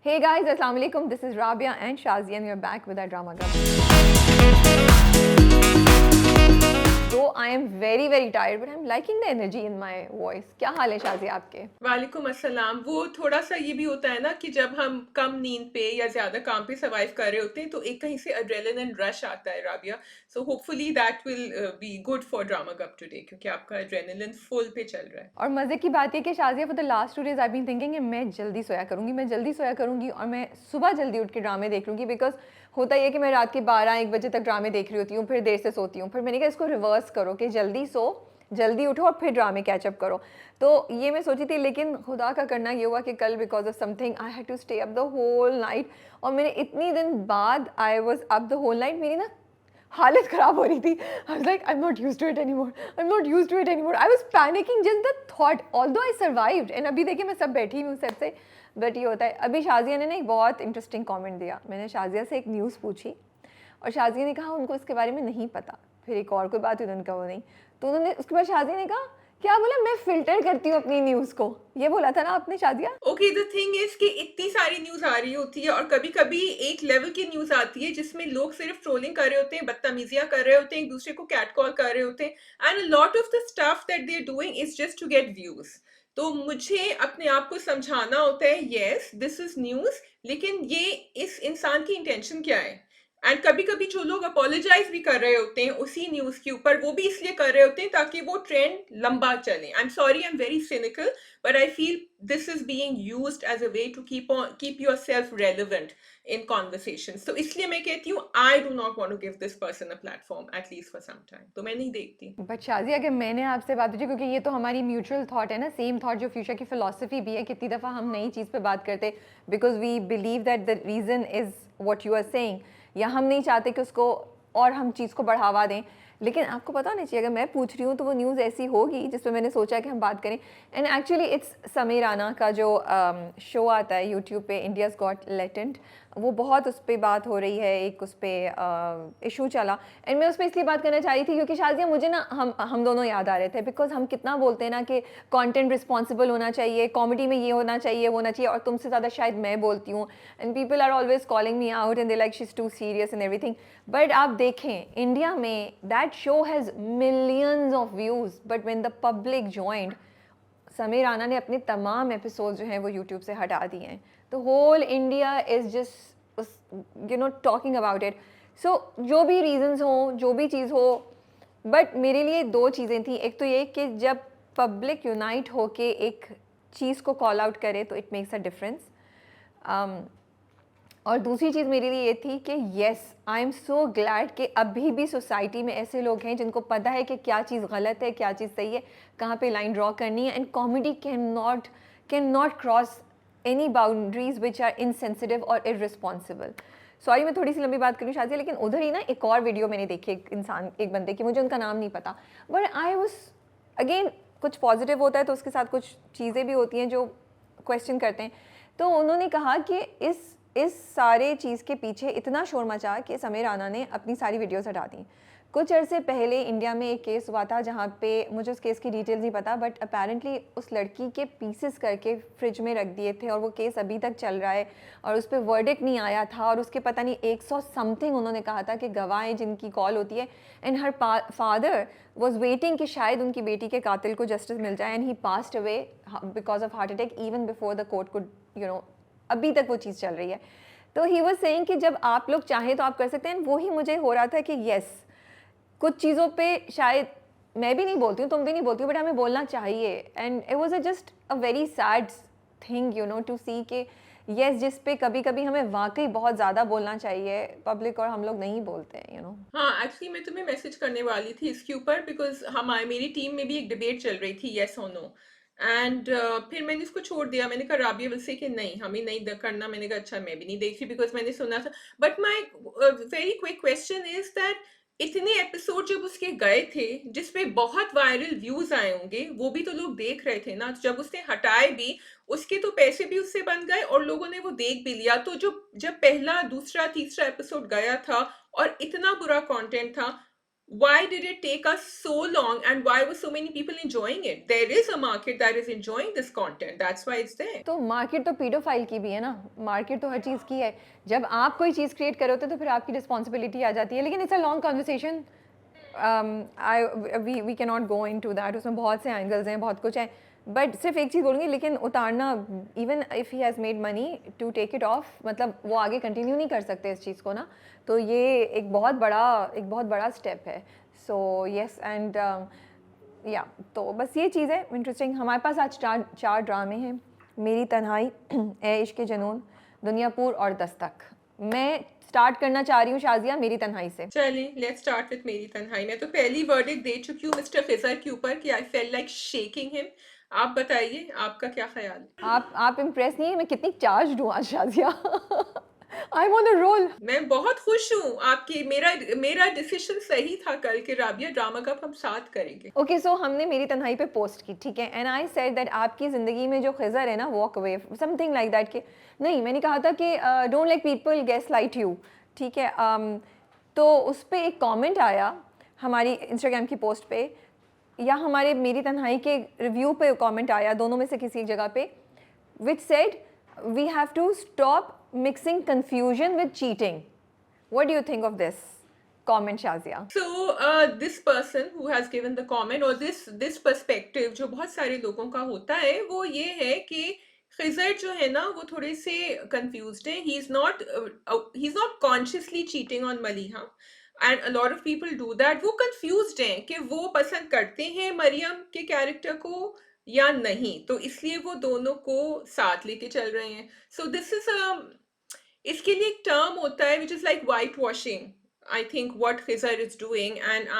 Hey guys, Assalamu alaikum. This is Rabia and Shazia, and we're back with our drama club. Though I am very very tired, but I'm liking the energy in my voice. क्या हाल है शाजिया आपके? वालेकुम अस्सलाम। वो थोड़ा-सा ये भी होता है ना कि जब हम कम नींद पे या ज़्यादा काम पे सर्वाइव कर रहे होते हैं, तो एक कहीं से एड्रेनालिन रश आता है Rabia. So hopefully that will be good for drama club today क्योंकि आपका एड्रेनालिन फुल पे चल रहा है। और मज़े की बात ये कि Shazia for the last 2 days I been thinking कि मैं जल्दी सोया करूँगी और मैं सुबह जल्दी उठ के ड्रामे देख लूँगी बिकॉज़ होता ये है कि मैं रात के 12-1 बजे तक ड्रामे देख रही होती हूँ, फिर देर से सोती हूँ। फिर मैंने कहा इसको रिवर्स करो कि जल्दी सो, जल्दी उठो और फिर ड्रामे कैच अप करो। तो ये मैं सोची थी, लेकिन खुदा का करना ये हुआ कि कल because of something I had to stay up the whole night और मैंने इतनी दिन बाद I was up the whole night, मेरी ना हालत ख़राब हो रही थी। I was like I am not used to it anymore, I am not used to it anymore. I was panicking just the thought, although I survived and अभी देखिए मैं सब बैठी हूँ सेट से। बट ये होता है। अभी शाज़िया ने ना एक बहुत इंटरेस्टिंग कमेंट दिया। मैंने शाज़िया से एक न्यूज़ पूछी और शाज़िया ने कहा उनको इसके बारे में नहीं पता। फिर एक और कोई बात हुई, उन्होंने कहा वो नहीं। तो उन्होंने उसके बाद शाज़िया ने कहा क्या बोला, मैं फ़िल्टर करती हूँ अपनी न्यूज़ को। ये बोला था ना आपने Shazia? Okay, the thing is कि इतनी सारी न्यूज़ आ रही होती है और कभी-कभी एक लेवल की न्यूज़ आती है जिसमें लोग सिर्फ ट्रोलिंग कर रहे होते हैं, बदतमीज़ियाँ कर रहे होते हैं, एक-दूसरे को कैट कॉल कर रहे होते हैं and a lot of the stuff that they are doing is just to get views. तो मुझे अपने आप को समझाना होता है, येस दिस इज़ न्यूज़, लेकिन ये इस इंसान की इंटेंशन क्या है? एंड कभी-कभी जो लोग अपोलोजाइज़ भी कर रहे होते हैं उसी न्यूज़ के ऊपर, वो भी इसलिए कर रहे होते हैं ताकि वो ट्रेंड लंबा चले। I am sorry, I am very cynical, but I feel this is being used as a way to keep yourself relevant in conversations. So इसलिए मैं कहती हूँ I do not want to give this person a platform at least for some time. तो मैं नहीं देखती। But Shazia अगर मैंने आपसे बात पूछी, क्योंकि ये तो हमारी म्यूचुअल थॉट है ना, सेम थॉट जो फ्यूचर की फ़िलॉसफी भी है, कितनी दफ़ा हम नई चीज़ पे बात करते because we believe that the reason is what you are saying, या हम नहीं चाहते कि उसको और हम चीज़ को बढ़ावा दें। लेकिन आपको पता नहीं चाहिए, अगर मैं पूछ रही हूँ तो वो न्यूज़ ऐसी होगी जिस पे मैंने सोचा कि हम बात करें। And actually it's Sameer Rana का जो शो आता है यूट्यूब पे, इंडियाज़ गॉट टैलेंट, वो बहुत उस पर बात हो रही है, एक उस पर इशू चला। एंड मैं उस पर इसलिए बात करना चाह रही थी क्योंकि शायद मुझे ना हम दोनों याद आ रहे थे बिकॉज हम कितना बोलते हैं ना कि कंटेंट रिस्पॉन्सिबल होना चाहिए, कॉमेडी में ये होना चाहिए, वो होना चाहिए, और तुमसे ज़्यादा शायद मैं बोलती हूँ and people are always calling me out and they like she is too serious and everything. But आप देखें इंडिया में that show has millions of views, but when the public joined, Sameer Rana ने अपने तमाम एपिसोड जो हैं वो यूट्यूब से हटा दिए हैं। तो whole India is just talking about it. So जो भी रीजंस हों, जो भी चीज़ हो, बट मेरे लिए दो चीज़ें थी। एक तो ये कि जब पब्लिक यूनाइट होके एक चीज़ को कॉल आउट करे तो इट मेक्स अ डिफरेंस। और दूसरी चीज़ मेरे लिए ये थी कि yes I am so glad कि अभी भी सोसाइटी में ऐसे लोग हैं जिनको पता है कि क्या चीज़ गलत है, क्या चीज़ सही है, कहाँ पे लाइन ड्रॉ करनी है। And comedy can not cross any boundaries which are insensitive और इररिस्पॉन्सिबल। सॉरी मैं थोड़ी सी लंबी बात करूँ शायद, लेकिन उधर ही ना एक और वीडियो मैंने देखी, एक बंदे की, मुझे उनका नाम नहीं पता, बट आई वॉज अगेन, कुछ पॉजिटिव होता है तो उसके साथ कुछ चीज़ें भी होती हैं जो क्वेश्चन करते हैं। तो उन्होंने कहा कि इस सारे चीज़ के पीछे इतना शोर मचा कि समीर राना ने अपनी सारी वीडियोस हटा दी। कुछ अरसे पहले इंडिया में एक केस हुआ था जहाँ पे, मुझे उस केस की डिटेल्स नहीं पता, बट अपेरेंटली उस लड़की के पीसेस करके फ्रिज में रख दिए थे और वो केस अभी तक चल रहा है और उस पर वर्डिक्ट नहीं आया था। और उसके पता नहीं 100 समथिंग उन्होंने कहा था कि गवाहें जिनकी कॉल होती है। And her father was waiting कि शायद उनकी बेटी के कातिल को जस्टिस मिल जाए, and he passed away because of heart attack even before the court could अभी तक वो चीज़ चल रही है। तो ही वाज सेइंग कि जब आप लोग चाहें तो आप कर सकते हैं। वो ही मुझे हो रहा था कि येस, कुछ चीज़ों पे शायद मैं भी नहीं बोलती हूँ, तुम भी नहीं बोलती हो, बट हमें बोलना चाहिए। And it was just a very sad thing to see कि येस, जिस पे कभी कभी हमें वाकई बहुत ज़्यादा बोलना चाहिए पब्लिक, और हम लोग नहीं बोलते हैं। हाँ, एक्चुअली मैं तुम्हें मैसेज करने वाली थी इसके ऊपर बिकॉज़ हमारी मेरी टीम में भी एक डिबेट चल रही थी येस और नो एंड फिर मैंने इसको छोड़ दिया। मैंने कहा राबिया विल से कि नहीं हमें नहीं करना। मैंने कहा अच्छा मैं भी नहीं देख रही बिकॉज़ मैंने सुना था। But my very quick question is that इतने एपिसोड जब उसके गए थे जिस पे बहुत वायरल व्यूज आए होंगे, वो भी तो लोग देख रहे थे ना। जब उसने हटाए भी, उसके तो पैसे भी उससे बन गए और लोगों ने वो देख भी लिया। तो जो जब पहला दूसरा तीसरा एपिसोड गया था और इतना बुरा कंटेंट था, why did it take us so long, and why were so many people enjoying it? There is a market that is enjoying this content. That's why it's there. तो मार्केट तो paedophile की भी है ना, market तो हर चीज़ की है। जब आप कोई चीज़ क्रिएट कर रहे होते हो तो फिर आपकी रिस्पॉन्सिबिलिटी आ जाती है, लेकिन it's a long conversation. I we can not go into that, उसमें बहुत से एंगल्स हैं, बहुत कुछ है। बट सिर्फ एक चीज़ बोलूँगी, लेकिन उतारना, even if he has made money to take it off, मतलब वो आगे कंटिन्यू नहीं कर सकते इस चीज़ को ना, तो ये एक बहुत बड़ा स्टेप है। सो येस, एंड या तो बस ये चीज़ है इंटरेस्टिंग। हमारे पास आज चार ड्रामे हैं, मेरी तन्हाई, ए इश्क जुनून, दुनियापुर और दस्तक। मैं स्टार्ट करना चाह रही हूँ शाजिया मेरी तन्हाई से। चलिए, लेट्स स्टार्ट विथ मेरी तन्हाई। मैं तो पहली वर्डिक्ट दे चुकी हूँ मिस्टर खिजर के ऊपर कि आई फेल लाइक शेकिंग हिम। आप बताइए, आपका क्या ख्याल है? आप इम्प्रेस नहीं है मैं कितनी चार्ज हूँ आज शाजिया। आई ऑन अ रोल। मैं बहुत खुश हूँ आपकी, मेरा डिसीजन सही था कल के राबिया ड्रामा का हम साथ करेंगे। ओके, सो हमने मेरी तन्हाई पे पोस्ट की, ठीक है, एंड आई सेड दैट आपकी ज़िंदगी में जो खिज़र है ना, walk away, something like that, कि नहीं, मैंने कहा था कि don't let people gas light you, ठीक है। तो उस पर एक कमेंट आया हमारी इंस्टाग्राम की पोस्ट पे, या हमारे मेरी तन्हाई के रिव्यू पे कमेंट आया, दोनों में से किसी एक जगह पे, which said we have to stop mixing confusion with cheating. What do you think of this comment Shazia? So this person who has given the comment, or this perspective जो बहुत सारे लोगों का होता है, वो ये है कि खिजर जो है ना वो थोड़े से confused है. He's not consciously cheating on Maliha, and a lot of people do that. वो confused हैं कि वो पसंद करते हैं मरियम के कैरेक्टर को या नहीं, तो इसलिए वो दोनों को साथ लेके चल रहे हैं. So this is a, इसके लिए एक टर्म होता है which is like whitewashing. I think what Khizar is doing, and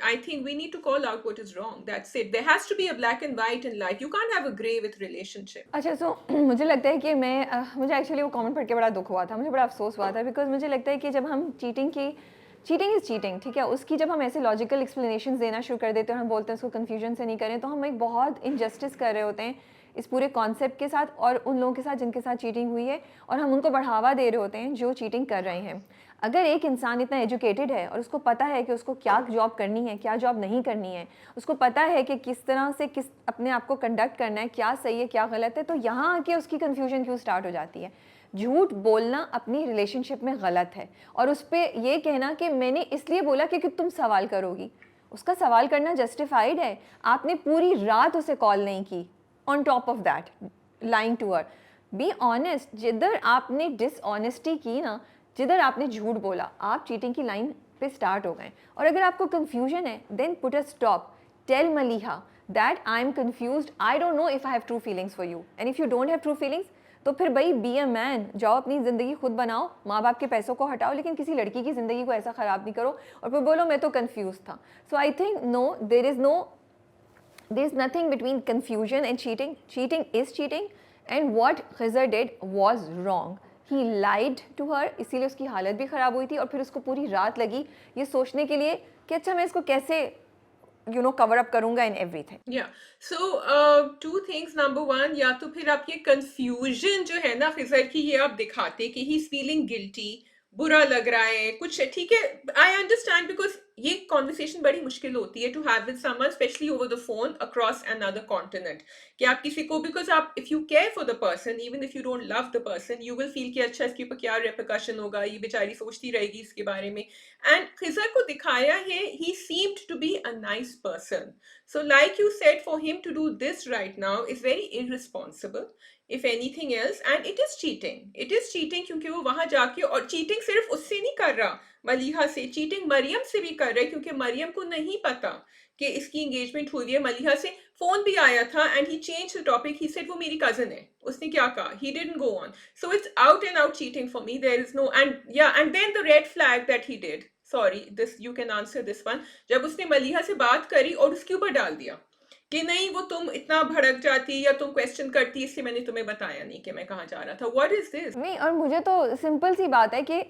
I think we need to call out what is wrong. That's it. There has to be a black and white in life. You can't have a gray with relationship. अच्छा, सो मुझे लगता है कि मुझे actually वो comment पढ़ के बड़ा दुख हुआ था, मुझे बड़ा अफसोस हुआ था, बिकॉज मुझे लगता है कि जब हम चीटिंग इज़ चीटिंग, ठीक है, उसकी जब हम ऐसे लॉजिकल एक्सप्लेनेशन देना शुरू कर देते हैं और हम बोलते हैं उसको कन्फ्यूजन से नहीं करें, तो हम एक बहुत इनजस्टिस कर रहे होते हैं इस पूरे कॉन्सेप्ट के साथ और उन लोगों के साथ जिनके साथ चीटिंग हुई है, और हम उनको बढ़ावा दे रहे होते हैं जो चीटिंग कर रहे हैं। अगर एक इंसान इतना एजुकेटेड है और उसको पता है कि उसको क्या जॉब करनी है, क्या जॉब नहीं करनी है, उसको पता है कि किस तरह से किस अपने आप को कंडक्ट करना है, क्या सही है क्या गलत है, तो यहाँ आके उसकी कन्फ्यूजन क्यों स्टार्ट हो जाती है? झूठ बोलना अपनी रिलेशनशिप में गलत है, और उस पर ये कहना कि मैंने इसलिए बोला क्योंकि तुम सवाल करोगी, उसका सवाल करना जस्टिफाइड है। आपने पूरी रात उसे कॉल नहीं की, on top of that lying to her. Be honest, जिधर आपने डिसऑनेस्टी की ना, जिधर आपने झूठ बोला, आप चीटिंग की लाइन पे स्टार्ट हो गए। और अगर आपको कंफ्यूजन है, then put a stop, tell Maliha that I am confused, I don't know if I have true feelings for you, and if you don't have true feelings, तो फिर भाई बी अ मैन, जाओ अपनी ज़िंदगी खुद बनाओ, माँ बाप के पैसों को हटाओ, लेकिन किसी लड़की की ज़िंदगी को ऐसा ख़राब नहीं करो और फिर बोलो मैं तो कन्फ्यूज़ था। So I think no, there is nothing between confusion and cheating. Cheating is cheating, and what Khizr did was wrong. He lied to her, इसीलिए उसकी हालत भी ख़राब हुई थी, और फिर उसको पूरी रात लगी ये सोचने के लिए कि अच्छा मैं इसको कैसे cover up करूँगा in everything. Yeah. So two things. Number one, या तो फिर आप ये confusion जो है ना खिजर की, ये आप दिखाते कि he's feeling guilty, बुरा लग रहा है कुछ, ठीक है, आई अंडरस्टैंड, बिकॉज ये कॉन्वर्सेशन बड़ी मुश्किल होती है to have with someone, especially over the phone across another continent, कि आप किसी को, बिकॉज आप if you care for the person, even if you don't love the person, you will feel कि अच्छा इसके ऊपर क्या रेपरकशन होगा, ये बेचारी सोचती रहेगी इसके बारे में। एंड खिजर को दिखाया है ही seemed to be a nice person, so like you said, for him to do this right now is very irresponsible, if anything else, and it is cheating क्योंकि वो वहां जाके, और चीटिंग सिर्फ उससे नहीं कर रहा मलिहा से, चीटिंग मरियम से भी कर रहा है, क्योंकि मरियम को नहीं पता कि इसकी एंगेजमेंट हुई है मलिहा से। फोन भी आया था and he change the topic, he said वो मेरी कजन है, उसने क्या कहा, he didn't go on, so it's out and out cheating for me, there is no, and then the red flag that he did, sorry this you can answer this one, जब उसने मलिहा से बात करी और उसके ऊपर डाल दिया कि नहीं वो तुम इतना भड़क जाती या तुम क्वेश्चन करती, इसलिए मैंने तुम्हें बताया नहीं कि मैं कहाँ जा रहा था। What is this? नहीं, और मुझे तो सिंपल सी बात है कि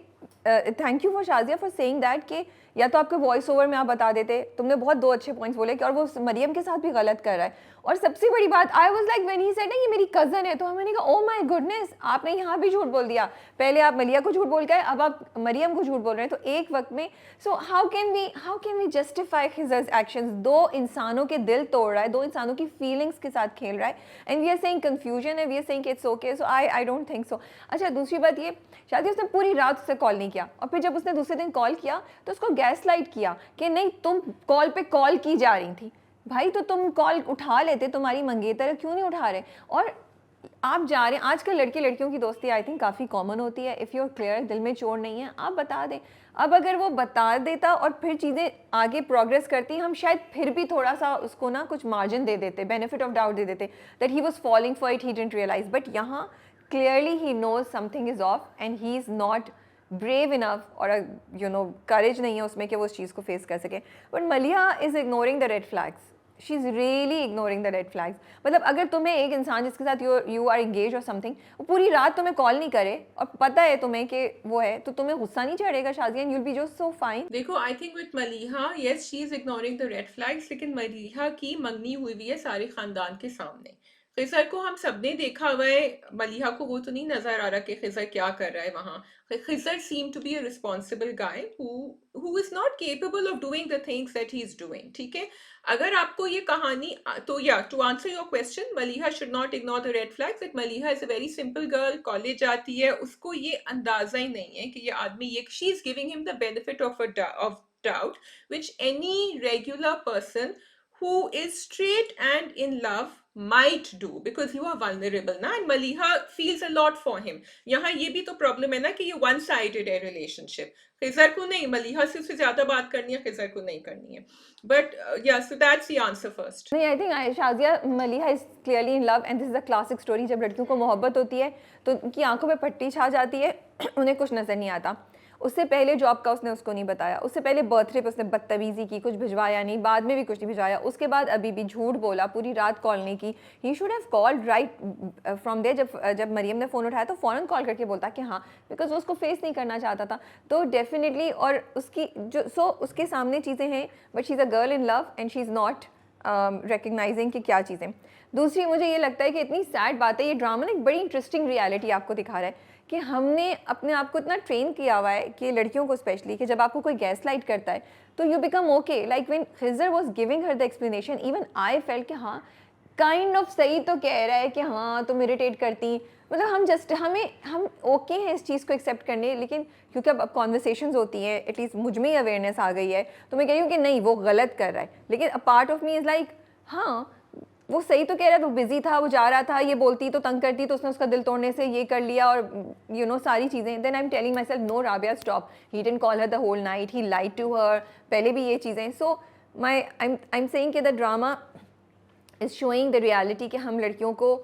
thank you for Shazia for saying that, कि या तो आपके वॉइस ओवर में आप बता देते, तुमने बहुत 2 अच्छे पॉइंट्स बोले कि और वो मरियम के साथ भी गलत कर रहा है। और सबसे बड़ी बात, I was like when he said ना ये मेरी कज़न है, तो मैंने कहा ओ माय गुडनेस, आपने यहाँ भी झूठ बोल दिया। पहले आप मलिया को झूठ बोल गए, अब आप मरियम को झूठ बोल रहे हैं, तो एक वक्त में। So how can we justify Khizar's actions? 2 इंसानों के दिल तोड़ रहा है, 2 इंसानों की फीलिंग्स के साथ खेल रहा है, and we are saying confusion है, we are saying it's okay. So I don't think so. अच्छा, दूसरी बात ये, शायद उसने पूरी रात उससे कॉल नहीं किया, और फिर जब उसने दूसरे दिन कॉल किया तो उसको गैस लाइट किया कि नहीं तुम कॉल पे कॉल की जा रही थी। भाई तो तुम कॉल उठा लेते, तुम्हारी मंगेतर क्यों नहीं उठा रहे? और आप जा रहे हैं, आजकल लड़के लड़कियों की दोस्ती आई थिंक काफ़ी कॉमन होती है। इफ़ यू आर क्लियर, दिल में चोट नहीं है, आप बता दें। अब अगर वो बता देता और फिर चीज़ें आगे प्रोग्रेस करती, हम शायद फिर भी थोड़ा सा उसको ना कुछ मार्जिन दे देते, बेनिफिट ऑफ डाउट दे देते, that he was following for it, he didn't realize. But यहाँ clearly he knows something is off and he is not brave enough, और यू नो करेज नहीं है उसमें कि वो उस चीज़ को फेस कर सके। बट मलिया is ignoring the red flags, she is really ignoring the red flags. मतलब अगर तुम्हें एक इंसान जिसके साथ यू आर एंगेज और समथिंग, वो पूरी रात तुम्हें कॉल नहीं करे और पता है तुम्हें कि वो है, तो तुम्हें गुस्सा नहीं चढ़ेगा Shazia? You will be just so fine. देखो, I think with Maliha, yes she is ignoring the red flags, लेकिन मलीहा की मंगनी हुई है सारे खानदान के सामने। खिजर को हम सबने देखा हुआ है, मलीहा को वो तो नहीं नजर आ रहा कि खिजर क्या कर रहा है वहां। Khizar seem to be a responsible guy who is not capable of doing the things that he is doing, ठीक है। अगर आपको ये कहानी, तो या to answer your question, Maliha should not ignore the red flags. That Maliha is a very simple girl, college जाती है, उसको ये अंदाजा ही नहीं है कि ये आदमी, ये she is giving him the benefit of doubt, which any regular person who is straight and in love might do, because you are vulnerable na, and Maliha feels a lot for him. यहाँ ये भी तो problem है ना कि ये one sided है relationship. Khizr को नहीं, मलिहा से उससे ज्यादा बात करनी है, खिजर को नहीं करनी है। But yeah, so that's the answer first. नहीं, I think Shazia, Maliha is clearly in love and this is a classic story. जब लड़कियों को मोहब्बत होती है तो उनकी आंखों पे पट्टी छा जाती है, उन्हें कुछ नज़र नहीं आता। उससे पहले जॉब का उसने उसको नहीं बताया, उससे पहले बर्थडे पे उसने बदतमीज़ी की, कुछ भिजवाया नहीं, बाद में भी कुछ नहीं भिजवाया, उसके बाद अभी भी झूठ बोला, पूरी रात कॉल नहीं की। He should have called right from there. जब मरियम ने फ़ोन उठाया तो फ़ौरन कॉल करके बोलता कि हाँ, बिकॉज वो उसको फेस नहीं करना चाहता था। तो डेफिनेटली, और उसकी जो उसके सामने चीज़ें हैं, but she is a girl in love and she is not recognising कि क्या चीज़ें। दूसरी, मुझे ये लगता है कि इतनी सैड बात है, ये ड्रामा ना एक बड़ी इंटरेस्टिंग रियलिटी आपको दिखा रहा है कि हमने अपने आप को इतना ट्रेन किया हुआ है कि लड़कियों को स्पेशली, कि जब आपको कोई गैस लाइट करता है तो you become okay. Like when Khizar was giving her the explanation, even I felt कि हाँ, काइंड ऑफ सही तो कह रहा है कि हाँ तुम इरिटेट करती, मतलब हम ओके हैं इस चीज़ को एक्सेप्ट करने। लेकिन क्योंकि अब कॉन्वर्सेशंस होती हैं, एटलीस्ट मुझ में ही अवेयरनेस आ गई है, तो मैं कह रही हूँ कि नहीं, वो गलत कर रहा है। लेकिन a part of me is like, हाँ वो सही तो कह रहा है, वो बिजी था, वो जा रहा था, ये बोलती तो तंग करती, तो उसने उसका दिल तोड़ने से ये कर लिया, और यू नो सारी चीज़ें। Then I am telling myself, no Rabia stop, he didn't call her the whole night, he lied to her, पहले भी ये चीज़ें। सो आई एम सेइंग कि the drama is showing the reality कि हम लड़कियों को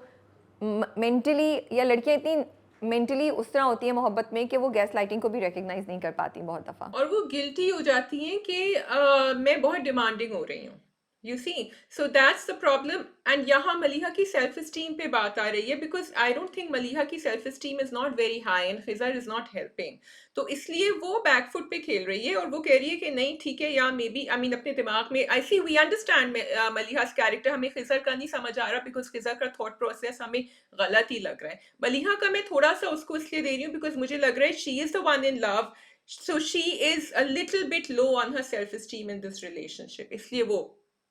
मेंटली, या लड़कियाँ इतनी मेंटली उस तरह होती है मोहब्बत में कि वो गैस लाइटिंग को भी रिकग्नाइज नहीं कर पाती बहुत दफ़ा। और वो गिल्टी हो जाती हैं कि मैं बहुत डिमांडिंग हो रही हूँ। You see, so that's the problem. And यहाँ मलिहा की सेल्फ स्टीम पे बात आ रही है, because I don't think Maliha की self esteem is not very high and Khizar is not helping. तो इसलिए वो बैकफुट पे खेल रही है, और वो कह रही है कि नहीं ठीक है, या मे बी, आई मीन अपने दिमाग में, आई सी वी अंडरस्टैंड मलिहा's कैरेक्टर, हमें खिजर का नहीं समझ आ रहा बिकॉज खिजर का थॉट प्रोसेस हमें गलत ही लग रहा है। मलिहा का मैं थोड़ा सा उसको इसलिए दे रही हूँ बिकॉज मुझे लग रहा है she is the one in love, so she is a little bit low on her self esteem in this relationship, इसलिए वो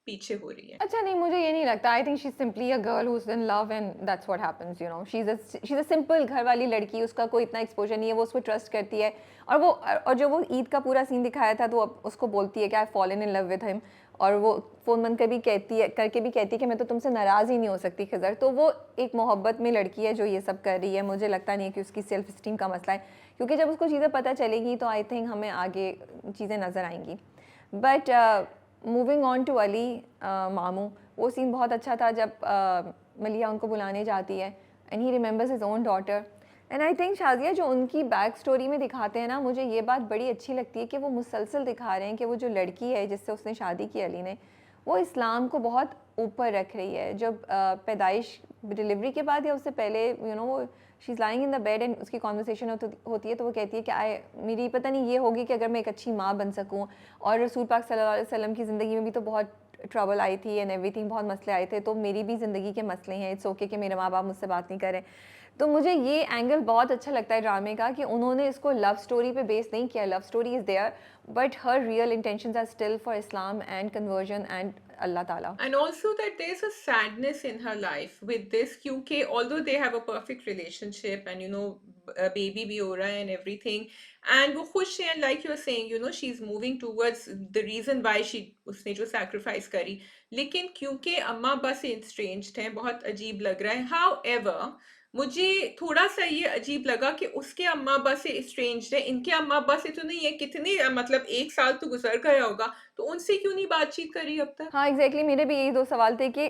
पीछे हो रही है। अच्छा नहीं, मुझे ये नहीं लगता। I think she is simply a girl who is in love and that's what happens, you know. She is a simple घर वाली लड़की, उसका कोई इतना एक्सपोजर नहीं है, वो उसको ट्रस्ट करती है। और जो वो ईद का पूरा सीन दिखाया था, तो अब उसको बोलती है कि आई fallen in love with him, और वो फ़ोन बंद करके भी कहती है कि मैं तो तुमसे नाराज़ ही नहीं हो सकती खिजर। तो वो एक मोहब्बत में लड़की है जो ये सब कर रही है। मुझे लगता नहीं है कि उसकी सेल्फ स्टीम का मसला है, क्योंकि जब उसको चीज़ें पता चलेगी तो आई थिंक हमें आगे चीज़ें नज़र आएंगी। But moving on to Ali मामू, वो सीन बहुत अच्छा था जब मलिया उनको बुलाने जाती है and he remembers his own daughter. And I think Shazia, जो उनकी बैक स्टोरी में दिखाते हैं ना, मुझे ये बात बड़ी अच्छी लगती है कि वो मुसलसल दिखा रहे हैं कि वो जो लड़की है जिससे उसने शादी की अली ने, वो इस्लाम को बहुत ऊपर रख रही है। जब पैदाइश, डिलीवरी के बाद या उससे पहले, यू नो, वो she is lying in the bed and उसकी कॉन्वर्सेशन होती है, तो वो कहती है कि मेरी पता नहीं ये होगी कि अगर मैं एक अच्छी माँ बन सकूँ, और रसूल पाक सल्लल्लाहु अलैहि वसल्लम की ज़िंदगी में भी तो बहुत ट्रबल आई थी एंड एवरीथिंग, बहुत मसले आए थे, तो मेरी भी ज़िंदगी के मसले हैं, इट्स ओके कि मेरे माँ बाप मुझसे बात नहीं करें। तो मुझे ये एंगल बहुत अच्छा लगता है ड्रामे का कि उन्होंने इसको लव स्टोरी पे बेस नहीं किया, love story is there but her real intentions are still for Islam and conversion and Allah Taala. And also that there's a sadness in her life with this क्योंकि although they have a perfect relationship and a baby भी हो रहा है and everything and वो खुश है and like you're saying she's moving towards the reason why उसने जो sacrifice करी, लेकिन क्योंकि अम्मा अब्बा से estranged हैं बहुत अजीब लग रहा है। However मुझे थोड़ा सा ये अजीब लगा कि उसके अम्मा अब्बा से estranged है, इनके अम्मा अब्बा से तो नहीं है, कितने मतलब 1 साल तो गुजर गया होगा, तो उनसे क्यों नहीं बातचीत करी अब तक? हाँ एग्जैक्टली, मेरे भी यही दो सवाल थे कि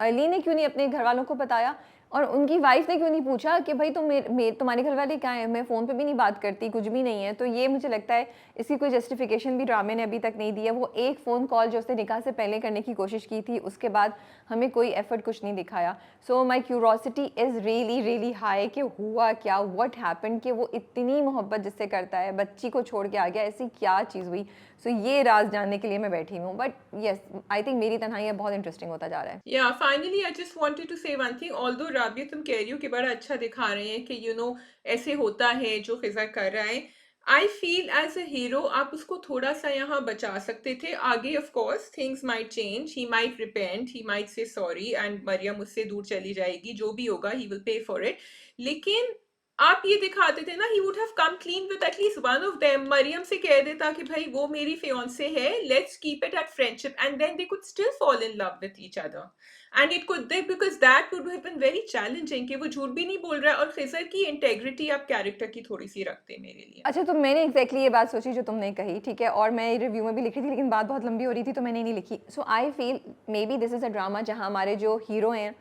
अली ने क्यों नहीं अपने घर वालों को बताया, और उनकी वाइफ ने क्यों नहीं पूछा कि भाई तुम्हारे घर वाले कहाँ हैं, मैं फ़ोन पे भी नहीं बात करती, कुछ भी नहीं है। तो ये मुझे लगता है इसकी कोई जस्टिफिकेशन भी ड्रामे ने अभी तक नहीं दी है। वो एक फ़ोन कॉल जो उसने निकाह से पहले करने की कोशिश की थी, उसके बाद हमें कोई एफर्ट कुछ नहीं दिखाया। So my curiosity is really really high कि हुआ क्या, व्हाट हैपन, कि वो इतनी मोहब्बत जिससे करता है, बच्ची को छोड़ के आ गया, ऐसी क्या चीज़ हुई। सो ये राज जानने के लिए मैं बैठी हूँ। बट येस, आई थिंक मेरी तन्हाई अब बहुत इंटरेस्टिंग होता जा रहा है। या finally I just wanted to say one thing, although Rabia तुम कह रही हो कि बड़ा अच्छा दिखा रहे हैं कि ऐसे होता है जो खिजा कर रहा है, I feel as a hero आप उसको थोड़ा सा यहाँ बचा सकते थे। आगे of course things might change, he might repent, he might say sorry and Maryam उससे दूर चली जाएगी, जो भी होगा he will pay for it. लेकिन आप ये दिखाते थे ना, he would have come clean with at least one of them, Maryam से कह देता कि भाई वो मेरी फियांसे है, let's keep it at friendship, and then they could still fall in love with each other and it could they, because that would have been very challenging कि वो झूठ भी नहीं बोल रहा है और खिजर की इंटेग्रिटी आप कैरेक्टर की थोड़ी सी रखते मेरे लिए। अच्छा, तो मैंने एग्जैक्टली ये बात सोची जो तुमने कही, ठीक है, और मैं रिव्यू में भी लिखी थी, लेकिन बात बहुत लंबी हो रही थी तो मैंने नहीं लिखी। So I feel maybe this is a drama जहाँ हमारे जो हीरो हैं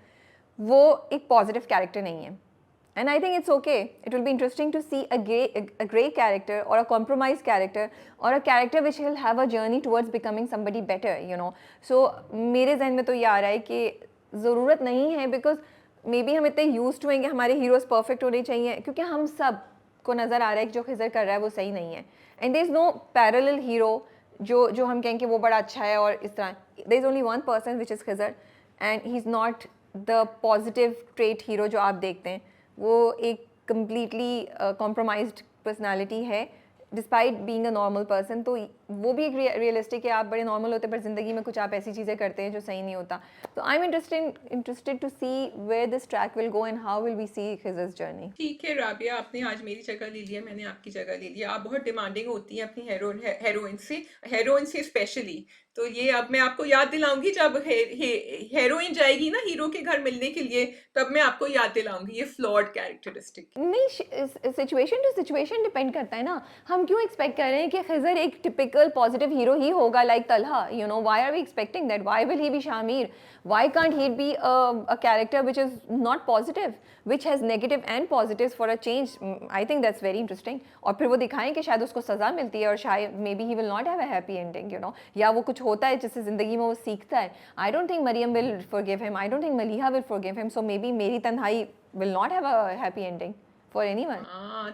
वो एक पॉजिटिव कैरेक्टर नहीं है, and I think it's okay. It will be interesting to see a grey character और अ कॉम्प्रोमाइज कैरेक्टर और a character which will have a journey towards becoming somebody better. So मेरे जहन में तो ये आ रहा है कि ज़रूरत नहीं है, बिकॉज मे बी हम इतने यूज टू हैं कि हमारे हीरोज़ परफेक्ट होने चाहिए, क्योंकि हम सब को नज़र आ रहा है कि जो खिज़र कर रहा है वो सही नहीं है, and there is no parallel hero जो हम कहें कि वो बड़ा अच्छा है और इस तरह। There is only one person which is Khizar, and he is not the positive trait hero जो आप देखते हैं। वो एक कम्प्लीटली कॉम्प्रोमाइज्ड पर्सनालिटी है despite being a normal person. तो वो भी एक रियलिस्टिक है, आप बड़े नॉर्मल होते हैं पर ज़िंदगी में कुछ आप ऐसी चीज़ें करते हैं जो सही नहीं होता। तो I am interested to see where this track will go and how will we see Khizar's journey. ठीक है राबिया, आपने आज मेरी जगह ले लिया, मैंने आपकी जगह ले लिया। आप बहुत डिमांडिंग होती हैं अपनी हेरोइन से स्पेशली। तो ये अब मैं आपको याद दिलाऊंगी जब हेरोइन जाएगी ना हीरो के घर मिलने के लिए, तब मैं आपको याद दिलाऊंगी ये फ्लॉड कैरेक्टरिस्टिक। नहीं, सिचुएशन टू सिचुएशन डिपेंड करता है ना। हम क्यों एक्सपेक्ट कर रहे हैं कि खिज़र एक टिपिकल पॉजिटिव हीरो ही होगा like Talha, why are we expecting that, why will he be Shamir, why can't he be a character which is not positive, which has negative and positives for a change. I think that's very interesting. और फिर वो दिखाएं कि शायद उसको सज़ा मिलती है और शायद may be he will not have a happy ending, या वो कुछ होता है जिससे ज़िंदगी में वो सीखता है। I don't think Maryam will forgive him, I don't think Maliha will forgive him, so maybe मेरी तन्हाई will not have a happy ending for anyone. हाँ,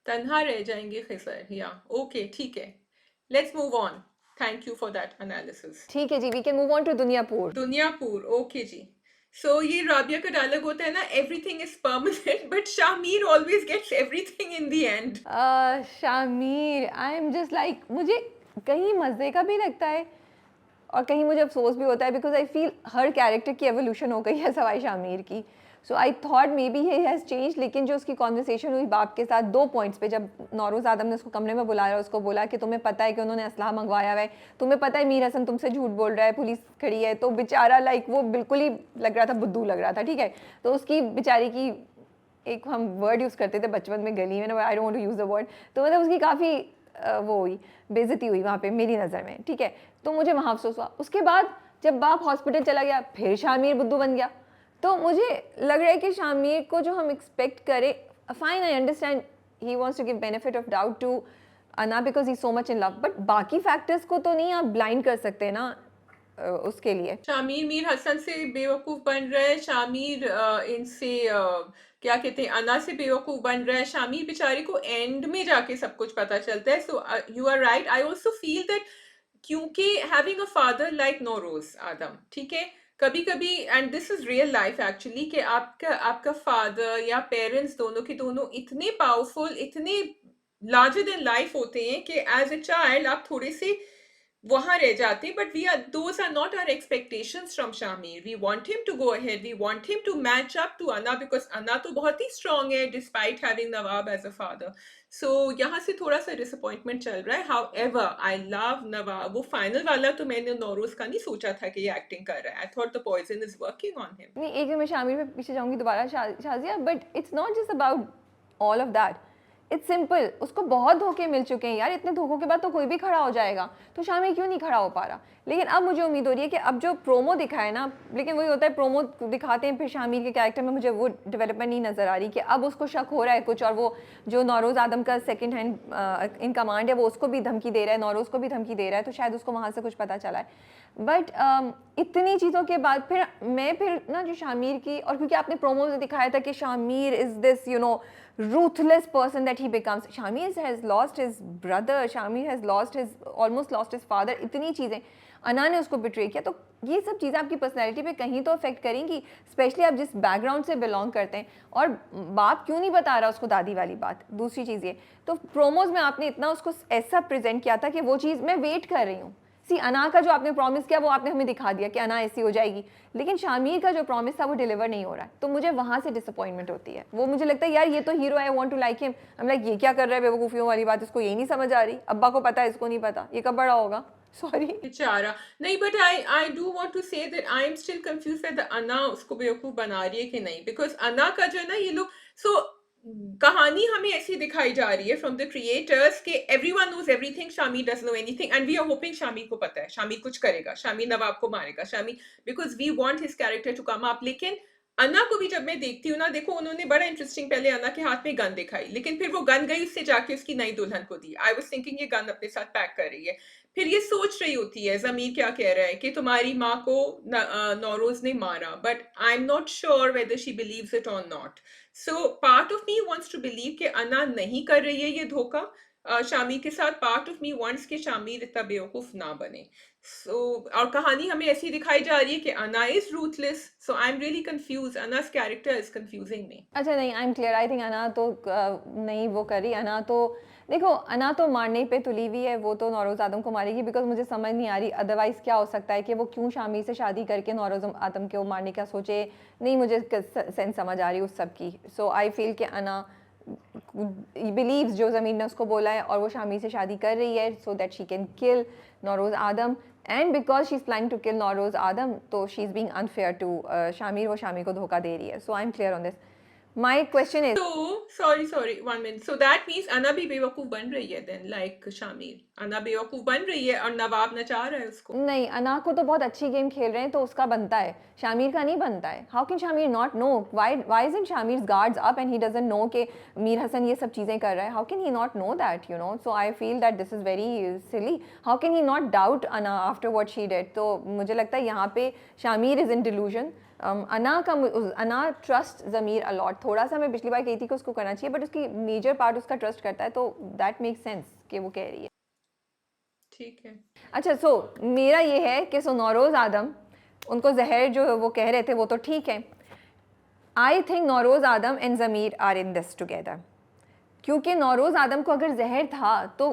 तन्हा रह जाएंगे खिजर। या ओके, ठीक है, let's move on. Thank you for that analysis. ठीक है जी, we can move on to Duniyapur. Duniyapur, okay जी। सो ये राबिया का डायलॉग होता है ना, everything is permanent but Shamir always gets everything in the end. Shamir, I am just like, मुझे कहीं मज़े का भी लगता है और कहीं मुझे अफसोस भी होता है, बिकॉज आई फील हर कैरेक्टर की एवोल्यूशन हो गई है सवाई शामिर की। So I thought maybe he has change, लेकिन जो उसकी कॉन्वर्सेशन हुई बाप के साथ 2 पॉइंट्स पे, जब नौरोज़ आदम ने उसको कमरे में बुलाया और उसको बोला कि तुम्हें पता है कि उन्होंने असलहा मंगवाया हुआ है, तुम्हें पता है मीर हसन तुमसे झूठ बोल रहा है, पुलिस खड़ी है, तो बेचारा लाइक वो बिल्कुल ही लग रहा था, बुद्धू लग रहा था, ठीक है। तो उसकी बेचारी की एक हम वर्ड यूज़ करते थे बचपन में गली में ना, I don't want to use the word, तो मतलब उसकी काफ़ी वो हुई, बेइज्जती हुई वहाँ पे मेरी नज़र में, ठीक है। तो मुझे वहाँ अफसोस हुआ। उसके बाद जब बाप हॉस्पिटल चला गया, फिर शामिर बुद्धू बन गया। तो मुझे लग रहा है कि शामिर को जो हम एक्सपेक्ट करें, fine I understand he wants to give benefit of doubt to Ana because he so much in love, but बाकी फैक्टर्स को तो नहीं आप ब्लाइंड कर सकते ना उसके लिए। शामिर मीर हसन से बेवकूफ़ बन रहा है, शामिर इनसे क्या कहते हैं, अना से बेवकूफ बन रहा है। शामिर बेचारे को एंड में जाके सब कुछ पता चलता है। So you are right, I also feel that क्योंकि having a father like Nauroz Adam, ठीक है, कभी कभी, and this is real life actually, कि आपका आपका फादर या पेरेंट्स दोनों के दोनों इतने पावरफुल, इतने लार्जर देन लाइफ होते हैं कि एज अ चाइल्ड आप थोड़े से वहां रह जाते हैं। But we are, those are not our expectations from Shamir. We want him to go ahead, we want him to match up to Ana, because Ana तो बहुत ही स्ट्रांग है despite having Nawab as a father. So यहाँ से थोड़ा सा डिसअपॉइंटमेंट चल रहा है। However I love Nawab. वो फाइनल वाला तो मैंने नौरोज का नहीं सोचा था कि ये एक्टिंग कर रहा है। I thought the poison is working on him. नहीं, एक दिन मैं शामिर पे पीछे जाऊंगी दोबारा, Shazia, but it's not just about all of that. It's simple, उसको बहुत धोखे मिल चुके हैं यार, इतने धोखों के बाद तो कोई भी खड़ा हो जाएगा, तो शामिर क्यों नहीं खड़ा हो पा रहा। लेकिन अब मुझे उम्मीद हो रही है कि अब जो प्रोमो दिखाए ना, लेकिन वही होता है, प्रोमो दिखाते हैं फिर शामिर के कैरेक्टर में मुझे वो डेवलपमेंट नहीं नज़र आ रही कि अब उसको शक हो रहा है कुछ, और वो जो नौरोज़ आदम का सेकंड हैंड इन कमांड है वो उसको भी धमकी दे रहा है, नौरोज़ को भी धमकी दे रहा है, तो शायद उसको वहाँ से कुछ पता चला है। बट इतनी चीज़ों के बाद फिर ना जो शामिर की, और क्योंकि आपने प्रोमो में दिखाया था कि Shamir is this ruthless person that he becomes. Shamir has lost his brother, Shamir has lost his, almost lost his father, इतनी चीज़ें, अना ने उसको बिट्रे किया, तो ये सब चीज़ें आपकी पर्सनैलिटी पे कहीं तो अफेक्ट करेंगी, स्पेशली आप जिस बैकग्राउंड से बिलोंग करते हैं। और बाप क्यों नहीं बता रहा उसको दादी वाली बात। दूसरी चीज़ ये, तो प्रोमोज में आपने इतना उसको ऐसा प्रेजेंट किया था कि वो चीज़ मैं वेट कर रही हूँ। सी, अना का जो आपने प्रॉमिस किया वो आपने हमें दिखा दिया कि अना ऐसी हो जाएगी, लेकिन शामिर का जो प्रॉमिस था वो डिलीवर नहीं हो रहा है, तो मुझे वहाँ से डिसअपॉइंटमेंट होती है। वो मुझे लगता है यार ये तो हीरो है, I want to like him, I am like ये क्या कर रहा है बेवकूफ़ियों वाली बात, इसको यही नहीं समझ आ रही, अब्बा को पता है इसको नहीं पता, ये कब बड़ा होगा। सॉरी बेचारा नहीं, but I do want to say that I am still confuse that Ana उसको बेवकूफ बना रही है कि नहीं, बिकॉज अना का जो है ना, ये लोग, सो कहानी हमें ऐसी दिखाई जा रही है फ्रॉम द क्रिएटर्स कि everyone knows everything, Shamir doesn't know anything, and we are hoping Shamir को पता है, शामिर कुछ करेगा, शामिर नवाब को मारेगा, Shamir, because we want his character to come up. लेकिन अना को भी जब मैं देखती हूँ ना, देखो उन्होंने बड़ा इंटरेस्टिंग, पहले अना के हाथ में गन दिखाई, लेकिन फिर वो गन गई उससे जाके उसकी नई दुल्हन को दी। आई वाज थिंकिंग ये गन अपने साथ पैक कर रही है। फिर ये सोच रही होती है, ज़मीर क्या कह रहा है कि तुम्हारी माँ को नौरोज ने मारा, but I am not sure whether she believes it और नॉट। So part of me wants to believe कि अना नहीं कर रही है ये धोखा शामिर के साथ। पार्ट ऑफ मी वांट्स कि शामिर इतना बेवकूफ ना बने। सो और कहानी हमें ऐसी दिखाई जा रही है कि Ana is ruthless. So I am really confuse, Ana's character is confusing me. अच्छा नहीं, I am clear, I think Ana तो नहीं वो करी, अना तो देखो, अना तो मारने पे तुली हुई है, वो तो नौरोज़ आदम को मारेगी, बिकॉज मुझे समझ नहीं आ रही अदरवाइज़ क्या हो सकता है कि वो क्यों शामिर से शादी करके नौरोज़ आदम को मारने का सोचे, नहीं मुझे सेंस समझ आ रही उस सब की। सो आई फील कि अना बिलीव्स जो ज़मीन ने उसको बोला है, और वो शामिर से शादी कर रही है so that she can kill Nauroz Adam, and because she is planning to kill Nauroz Adam, तो she is being unfair to Shamir, वो शामिर को धोखा दे रही है। So I am clear on this. My question is, So, sorry, 1 minute. So that means अना भी बेवकूफ बन रही है then, like शामिर। अना बेवकूफ बन रही है और नवाब नचा रहा है उसको। नहीं, अना को तो बहुत अच्छी गेम खेल रहे हैं तो उसका बनता है, शामिर का नहीं बनता है। How can Shamir not know, why isn't Shamir guards up and he doesn't know कि मीर हसन ये सब चीज़ें कर रहा है। How can he not know that, you know. So I feel that this is very silly. How can he not doubt अना after what she did. तो मुझे लगता है यहाँ पे शामिर इज़ इन डिलूजन। अना ट्रस्ट ज़मीर अलॉट, थोड़ा सा मैं पिछली बार कही थी कि उसको करना चाहिए, बट उसकी मेजर पार्ट उसका ट्रस्ट करता है, तो दैट मेक्स सेंस कि वो कह रही है। ठीक है। अच्छा, सो मेरा ये है कि नौरोज़ आदम उनको जहर जो वो कह रहे थे वो तो ठीक है। I think Nauroz Adam and Zameer are in this together, क्योंकि नौरोज़ आदम को अगर जहर था तो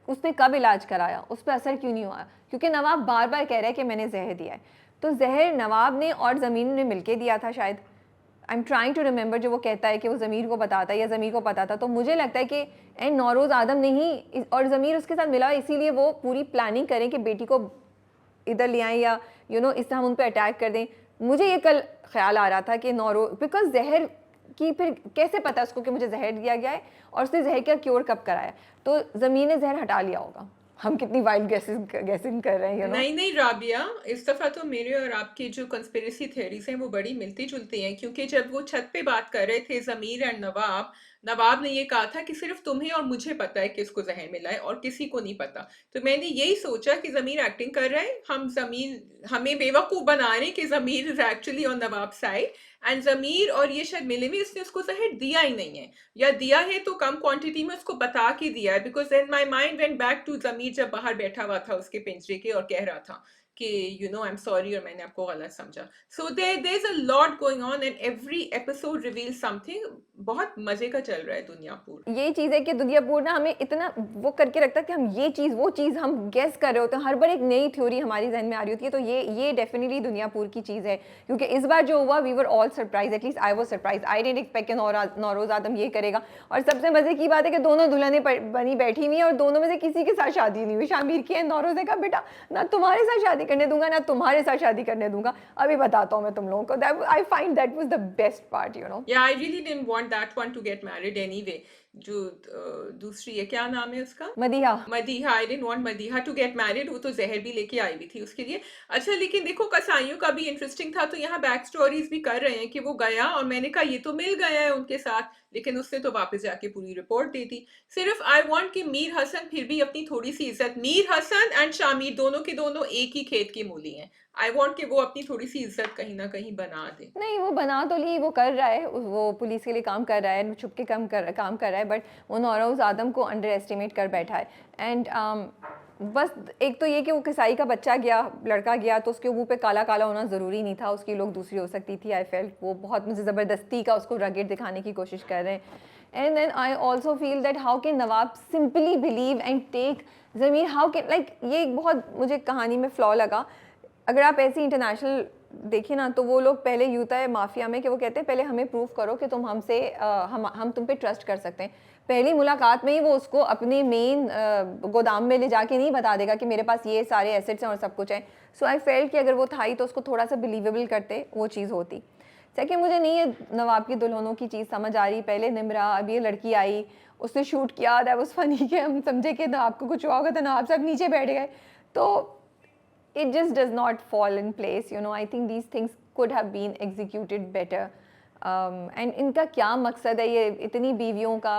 उसने कब इलाज कराया, उस पर असर क्यों नहीं हुआ, क्योंकि नवाब बार बार कह रहा है कि मैंने जहर दिया है, तो जहर नवाब ने और ज़मीन ने मिलके दिया था शायद। I am trying to remember, जो वो कहता है कि वो ज़मीर को बताता है या ज़मीर को पता था, तो मुझे लगता है कि एंड नौरोज़ आदम ने ही और ज़मीर उसके साथ मिला, इसीलिए वो पूरी प्लानिंग करें कि बेटी को इधर ले आएँ या इस तरह हम उन पर अटैक कर दें। मुझे ये कल ख्याल आ रहा था कि बिकॉज जहर की फिर कैसे पता उसको कि मुझे जहर दिया गया है, और उसने जहर का क्योर कब कराया, तो ज़मीन ने जहर हटा लिया होगा। हम कितनी वाइल्ड गैसिंग कर रहे हैं, नहीं राबिया, इस दफ़ा तो मेरे और आपकी जो कंस्पिरेसी थ्योरीज हैं वो बड़ी मिलती जुलती हैं, क्योंकि जब वो छत पे बात कर रहे थे ज़मीर एंड नवाब, नवाब ने ये कहा था कि सिर्फ तुम्हें और मुझे पता है कि इसको जहर मिला है और किसी को नहीं पता। तो मैंने यही सोचा कि ज़मीर एक्टिंग कर रहा है, हम ज़मीर हमें बेवकूफ़ बना रहे हैं कि Zameer is actually on Nawab side, and Zameer और ये शायद मिले में इसने उसको ज़हर दिया ही नहीं है, या दिया है तो कम क्वांटिटी में उसको बता के दिया है, because then my mind went back to Zameer जब बाहर बैठा हुआ था उसके पिंजरे के और कह रहा था कि आई एम सॉरी और मैंने आपको गलत समझा। So there is a lot going on and every episode reveals something. बहुत मज़े का चल रहा है दुनियापुर। यही चीज़ है कि दुनियापुर ना हमें इतना वो करके रखता है कि हम ये चीज़ वो चीज़ हम गेस कर रहे होते हैं, हर बार एक नई थ्योरी हमारी जहन में आ रही होती है। तो ये डेफिनेटली दुनियापुर की चीज़ है, क्योंकि इस बार जो हुआ we were all surprise, at least I was surprise. I didn't expect कि नौरोज आदम ये करेगा। और सबसे मज़े की बात है कि दोनों दुल्हनें बनी बैठी हुई हैं और दोनों में से किसी के साथ शादी नहीं हुई। शामिर की है, नौरोज ने कहा बेटा ना तुम्हारे साथ शादी करने दूंगा ना तुम्हारे साथ शादी करने दूंगा, अभी बताता हूँ मैं तुम लोगों को। I find that was the best part, you know. Yeah, I really didn't want that one to get married anyway. जो दूसरी है, क्या नाम है उसका? Madiha. Madiha. I didn't want Madiha to get married. वो तो जहर भी लेके आई हुई थी उसके लिए। अच्छा, लेकिन देखो कसाईयों का भी इंटरेस्टिंग था, तो यहाँ बैक स्टोरीज भी कर रहे हैं कि वो गया और मैंने कहा ये तो मिल गया है उनके साथ, लेकिन उसने तो वापस जाके पूरी रिपोर्ट दे दी। सिर्फ आई वांट कि मीर हसन फिर भी अपनी थोड़ी सी इज्जत, मीर हसन एंड शामिर दोनों के दोनों एक ही खेत की मूली हैं। आई वांट कि वो अपनी थोड़ी सी इज्जत कहीं ना कहीं बना दे। नहीं, वो बना तो ली, वो कर रहा है, वो पुलिस के लिए काम कर रहा है, छुप के काम कर रहा है, बट वो नौरोज़ आदम को अंडर एस्टिमेट कर बैठा है। एंड बस एक तो ये कि वो कसाई का बच्चा गया, लड़का गया, तो उसके मुंह पे काला काला होना ज़रूरी नहीं था, उसकी लोग दूसरी हो सकती थी। आई फेल्ट वो बहुत मुझे ज़बरदस्ती का उसको रगेट दिखाने की कोशिश कर रहे हैं। And then I also feel that how can Nawab simply believe and take Zameer, how can like, ये एक बहुत मुझे कहानी में फ्लॉ लगा। अगर आप ऐसी इंटरनेशनल देखिए ना, तो वो लोग पहले यूता है माफिया में कि वो कहते हैं पहले हमें प्रूव करो कि तुम हमसे हम तुम पे ट्रस्ट कर सकते हैं। पहली मुलाकात में ही वो उसको अपने मेन गोदाम में ले जाके नहीं बता देगा कि मेरे पास ये सारे एसेट्स हैं और सब कुछ है। सो आई फेल्ट कि अगर वो था ही तो उसको थोड़ा सा बिलीवेबल करते, वो चीज़ होती। सेकंड, मुझे नहीं है नवाब की दुल्हनों की चीज़ समझ आ रही। पहले निमरा, अब ये लड़की आई, उसने शूट किया, दैट वाज फनी कि हम समझे कि नवाब को कुछ हुआ होगा तो नवाब साहब नीचे बैठ गए। तो it just does not fall in place, you know. I think these things could have been executed better. And इनका क्या मकसद है ये इतनी बीवियों का?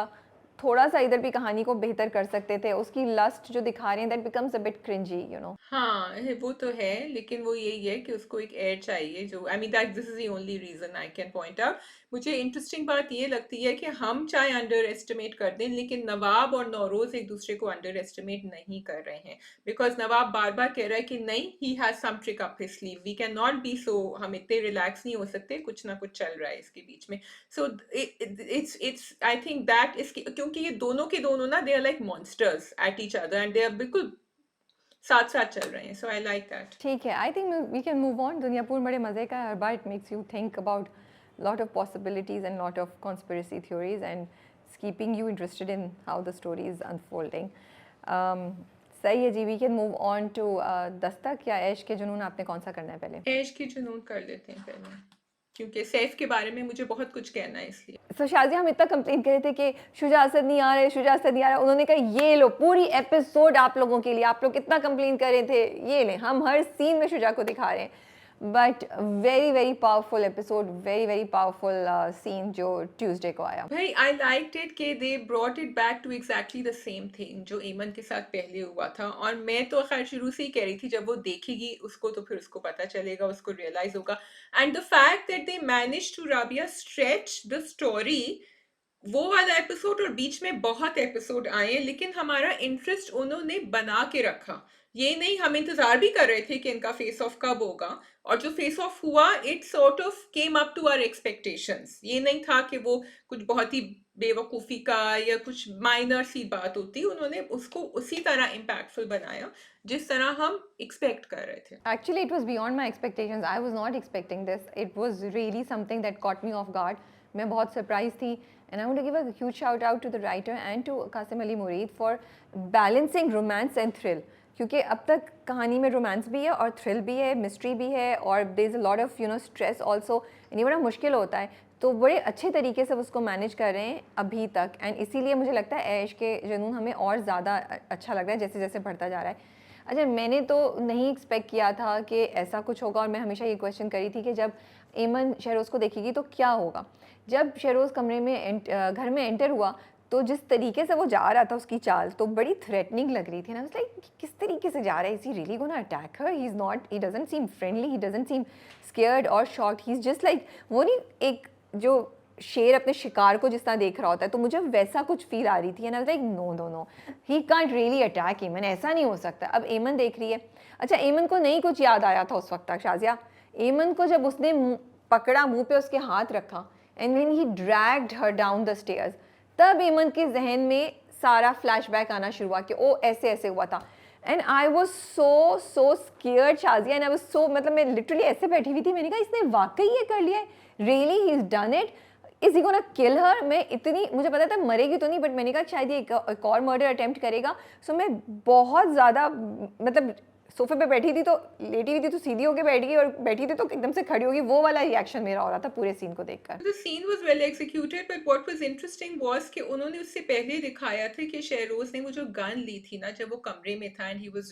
थोड़ा सा इधर भी कहानी को बेहतर कर सकते थे। उसकी लस्ट जो दिखा रहे हैं that becomes a bit cringy, you know. हाँ वो तो है, लेकिन वो यही है कि उसको एक एयर चाहिए, जो I mean that this is the only reason I can point out. मुझे इंटरेस्टिंग बात ये लगती है कि हम चाहे अंडर एस्टिमेट कर दें, लेकिन नवाब और नौरोज एक दूसरे को अंडर एस्टिमेट नहीं कर रहे हैं, बिकॉज नवाब बार बार कह रहा है कि नहीं, he has some trick up his sleeve, we can not be so, हम इतने रिलैक्स नहीं हो सकते, कुछ ना कुछ चल रहा है इसके बीच में। So it's I think that is, क्योंकि ये दोनों के दोनों ना they are like monsters at each other and they are बिल्कुल साथ साथ चल रहे हैं। So I like that. ठीक है, I think we can move on. Duniyapur बड़े मज़े का है, हर बार it makes you think about lot of possibilities and lot of conspiracy theories and it's keeping you interested in how the story is unfolding. सही है जी, we can move on to Dastak या ऐश के जुनून, आपने कौन सा करना है पहले? ऐश की जुनून कर लेते हैं पहले, क्योंकि सैफ के बारे में मुझे बहुत कुछ कहना है इसलिए। तो शाज़िया, हम इतना कंप्लेन कर रहे थे कि शुजा असद नहीं आ रहे, शुजा असद नहीं आ रहा, उन्होंने कहा ये लो पूरी एपिसोड आप लोगों के लिए, आप लोग कितना कंप्लेन कर रहे थे, ये लें, हम हर सीन में शुजा को दिखा रहे हैं। But very very powerful episode, very very powerful scene जो ट्यूसडे को आया। भाई आई लाइक्ड इट कि they brought it back to exactly the same thing जो एमन के साथ पहले हुआ था, और मैं तो खैर शुरू से ही कह रही थी जब वो देखेगी उसको तो फिर उसको पता चलेगा, उसको रियलाइज होगा। And the fact that they manage to, Rabia, stretch the story, वो वाला एपिसोड और बीच में बहुत एपिसोड आए, लेकिन हमारा इंटरेस्ट उन्होंने बना के रखा। ये नहीं, हम इंतजार भी कर रहे थे कि इनका फेस ऑफ कब होगा, और जो फेस ऑफ हुआ it sort of came up to our expectations. ये नहीं था कि वो कुछ बहुत ही बेवकूफ़ी का या कुछ माइनर सी बात होती, उन्होंने उसको उसी तरह इम्पैक्टफुल बनाया जिस तरह हम एक्सपेक्ट कर रहे थे। Actually, it was beyond my expectations. I was not expecting this. It was really something that caught me off guard. मैं बहुत surprised थी, and I want to give a huge shout out to the writer and to Qasim Ali Mureed for balancing romance and thrill. क्योंकि अब तक कहानी में romance भी है और थ्रिल भी है, मिस्ट्री भी है, और there is a lot of stress also, ये बड़ा मुश्किल होता है। तो बड़े अच्छे तरीके से उसको मैनेज कर रहे हैं अभी तक, एंड इसीलिए मुझे लगता है ऐश के जुनून हमें और ज़्यादा अच्छा लग रहा है जैसे जैसे बढ़ता जा रहा है। अच्छा, मैंने तो नहीं एक्सपेक्ट किया था कि ऐसा कुछ होगा, और मैं हमेशा ये क्वेश्चन करी थी कि जब एमन शहरोज़ को देखेगी तो क्या होगा? जब शहरोज़ कमरे में घर में एंटर हुआ, तो जिस तरीके से वो जा रहा था, उसकी चाल तो बड़ी थ्रेटनिंग लग रही थी ना। आई वाज़ लाइक, किस तरीके से जा रहा है? Is he really gonna attack her? He is not, he doesn't seem friendly, he doesn't seem scared और shocked, he is just like, वो नहीं, एक जो शेर अपने शिकार को जिस तरह देख रहा होता है, तो मुझे वैसा कुछ फील आ रही थी। And I was like, no no no, he can't really attack Emaan, ऐसा नहीं हो सकता। अब एमन देख रही है। अच्छा, एमन को नहीं कुछ याद आया था उस वक्त तक शाज़िया। एमन को जब उसने पकड़ा, मुंह पे उसके हाथ रखा, and when he dragged her down the stairs, तब एमन के जहन में सारा फ्लैशबैक आना शुरू हुआ कि ओ ऐसे ऐसे हुआ था। And I was so scared Shazia, and I was so, मतलब मैं लिटरली ऐसे बैठी हुई थी। मैंने कहा, इसने वाकई ये कर लिया है, really he is done it, is he gonna kill her? मैं इतनी, मुझे पता था मरेगी तो नहीं, बट मैंने कहा शायद ये एक और मर्डर अटेम्प्ट करेगा। सो मैं बहुत ज़्यादा, मतलब सोफे पे बैठी थी तो लेटी हुई थी तो सीधी होके बैठ गई, और बैठी थी तो एकदम से खड़ी होगी। वो वाला रिएक्शन मेरा हो रहा था पूरे सीन को देखकर। The scene was well executed, but what was interesting was कि उन्होंने उससे पहले दिखाया था कि शहरोज ने वो जो गन ली थी ना, जब वो कमरे में था and he was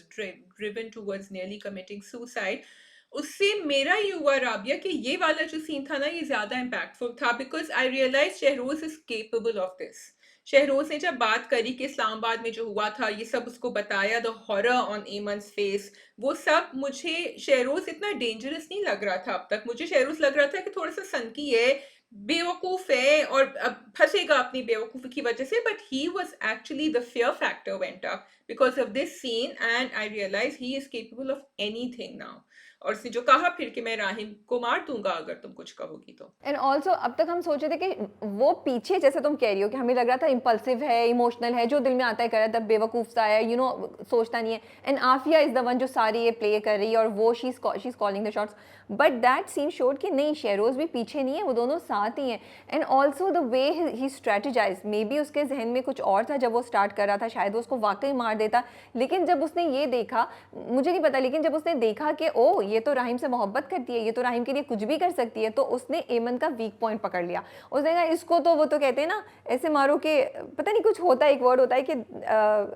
driven towards nearly committing suicide, उससे मेरा ये हुआ राबिया कि ये वाला जो सीन था ना, ये ज्यादा इम्पैक्टफुल था, because I realise Shahroz is capable of this. Shahroz ने जब बात करी कि इस्लामाबाद में जो हुआ था, ये सब उसको बताया, द हॉरर ऑन एमन्स फेस, वो सब, मुझे शहरोज इतना डेंजरस नहीं लग रहा था अब तक। मुझे शहरोज लग रहा था कि थोड़ा सा सनकी है, बेवकूफ है, और अब फंसेगा अपनी बेवकूफी की वजह से, but he was actually the fear factor went up because of this scene, and I realise he is capable of anything now. और उसने जो कहा फिर कि मैं राहिम को मार दूंगा अगर तुम कुछ कहोगी तो। एंड ऑल्सो अब तक हम सोचे थे कि वो पीछे, जैसे तुम कह रही हो कि हमें लग रहा था इम्पल्सिव है, इमोशनल है, जो दिल में आता है कर रहा है, तब बेवकूफ़ सा है, यू नो, सोचता नहीं है। And Aafia is the one जो सारी ये प्ले कर रही है, और वो she is calling the shots. But that scene showed कि नहीं, शेरोज़ भी पीछे नहीं है, वो दोनों साथ ही हैं। And also the way he strategise, may be उसके जहन में कुछ और था जब वो स्टार्ट कर रहा था, शायद वो उसको वाकई मार देता। लेकिन जब उसने ये देखा, मुझे नहीं पता, लेकिन जब उसने देखा कि ओ ये तो राहिम से मोहब्बत करती है, ये तो राहिम के लिए कुछ भी कर सकती है, तो उसने एमन का वीक पॉइंट पकड़ लिया। उसने कहा, इसको तो, वो तो कहते हैं ना, ऐसे मारो कि पता नहीं कुछ होता है, एक वर्ड होता है कि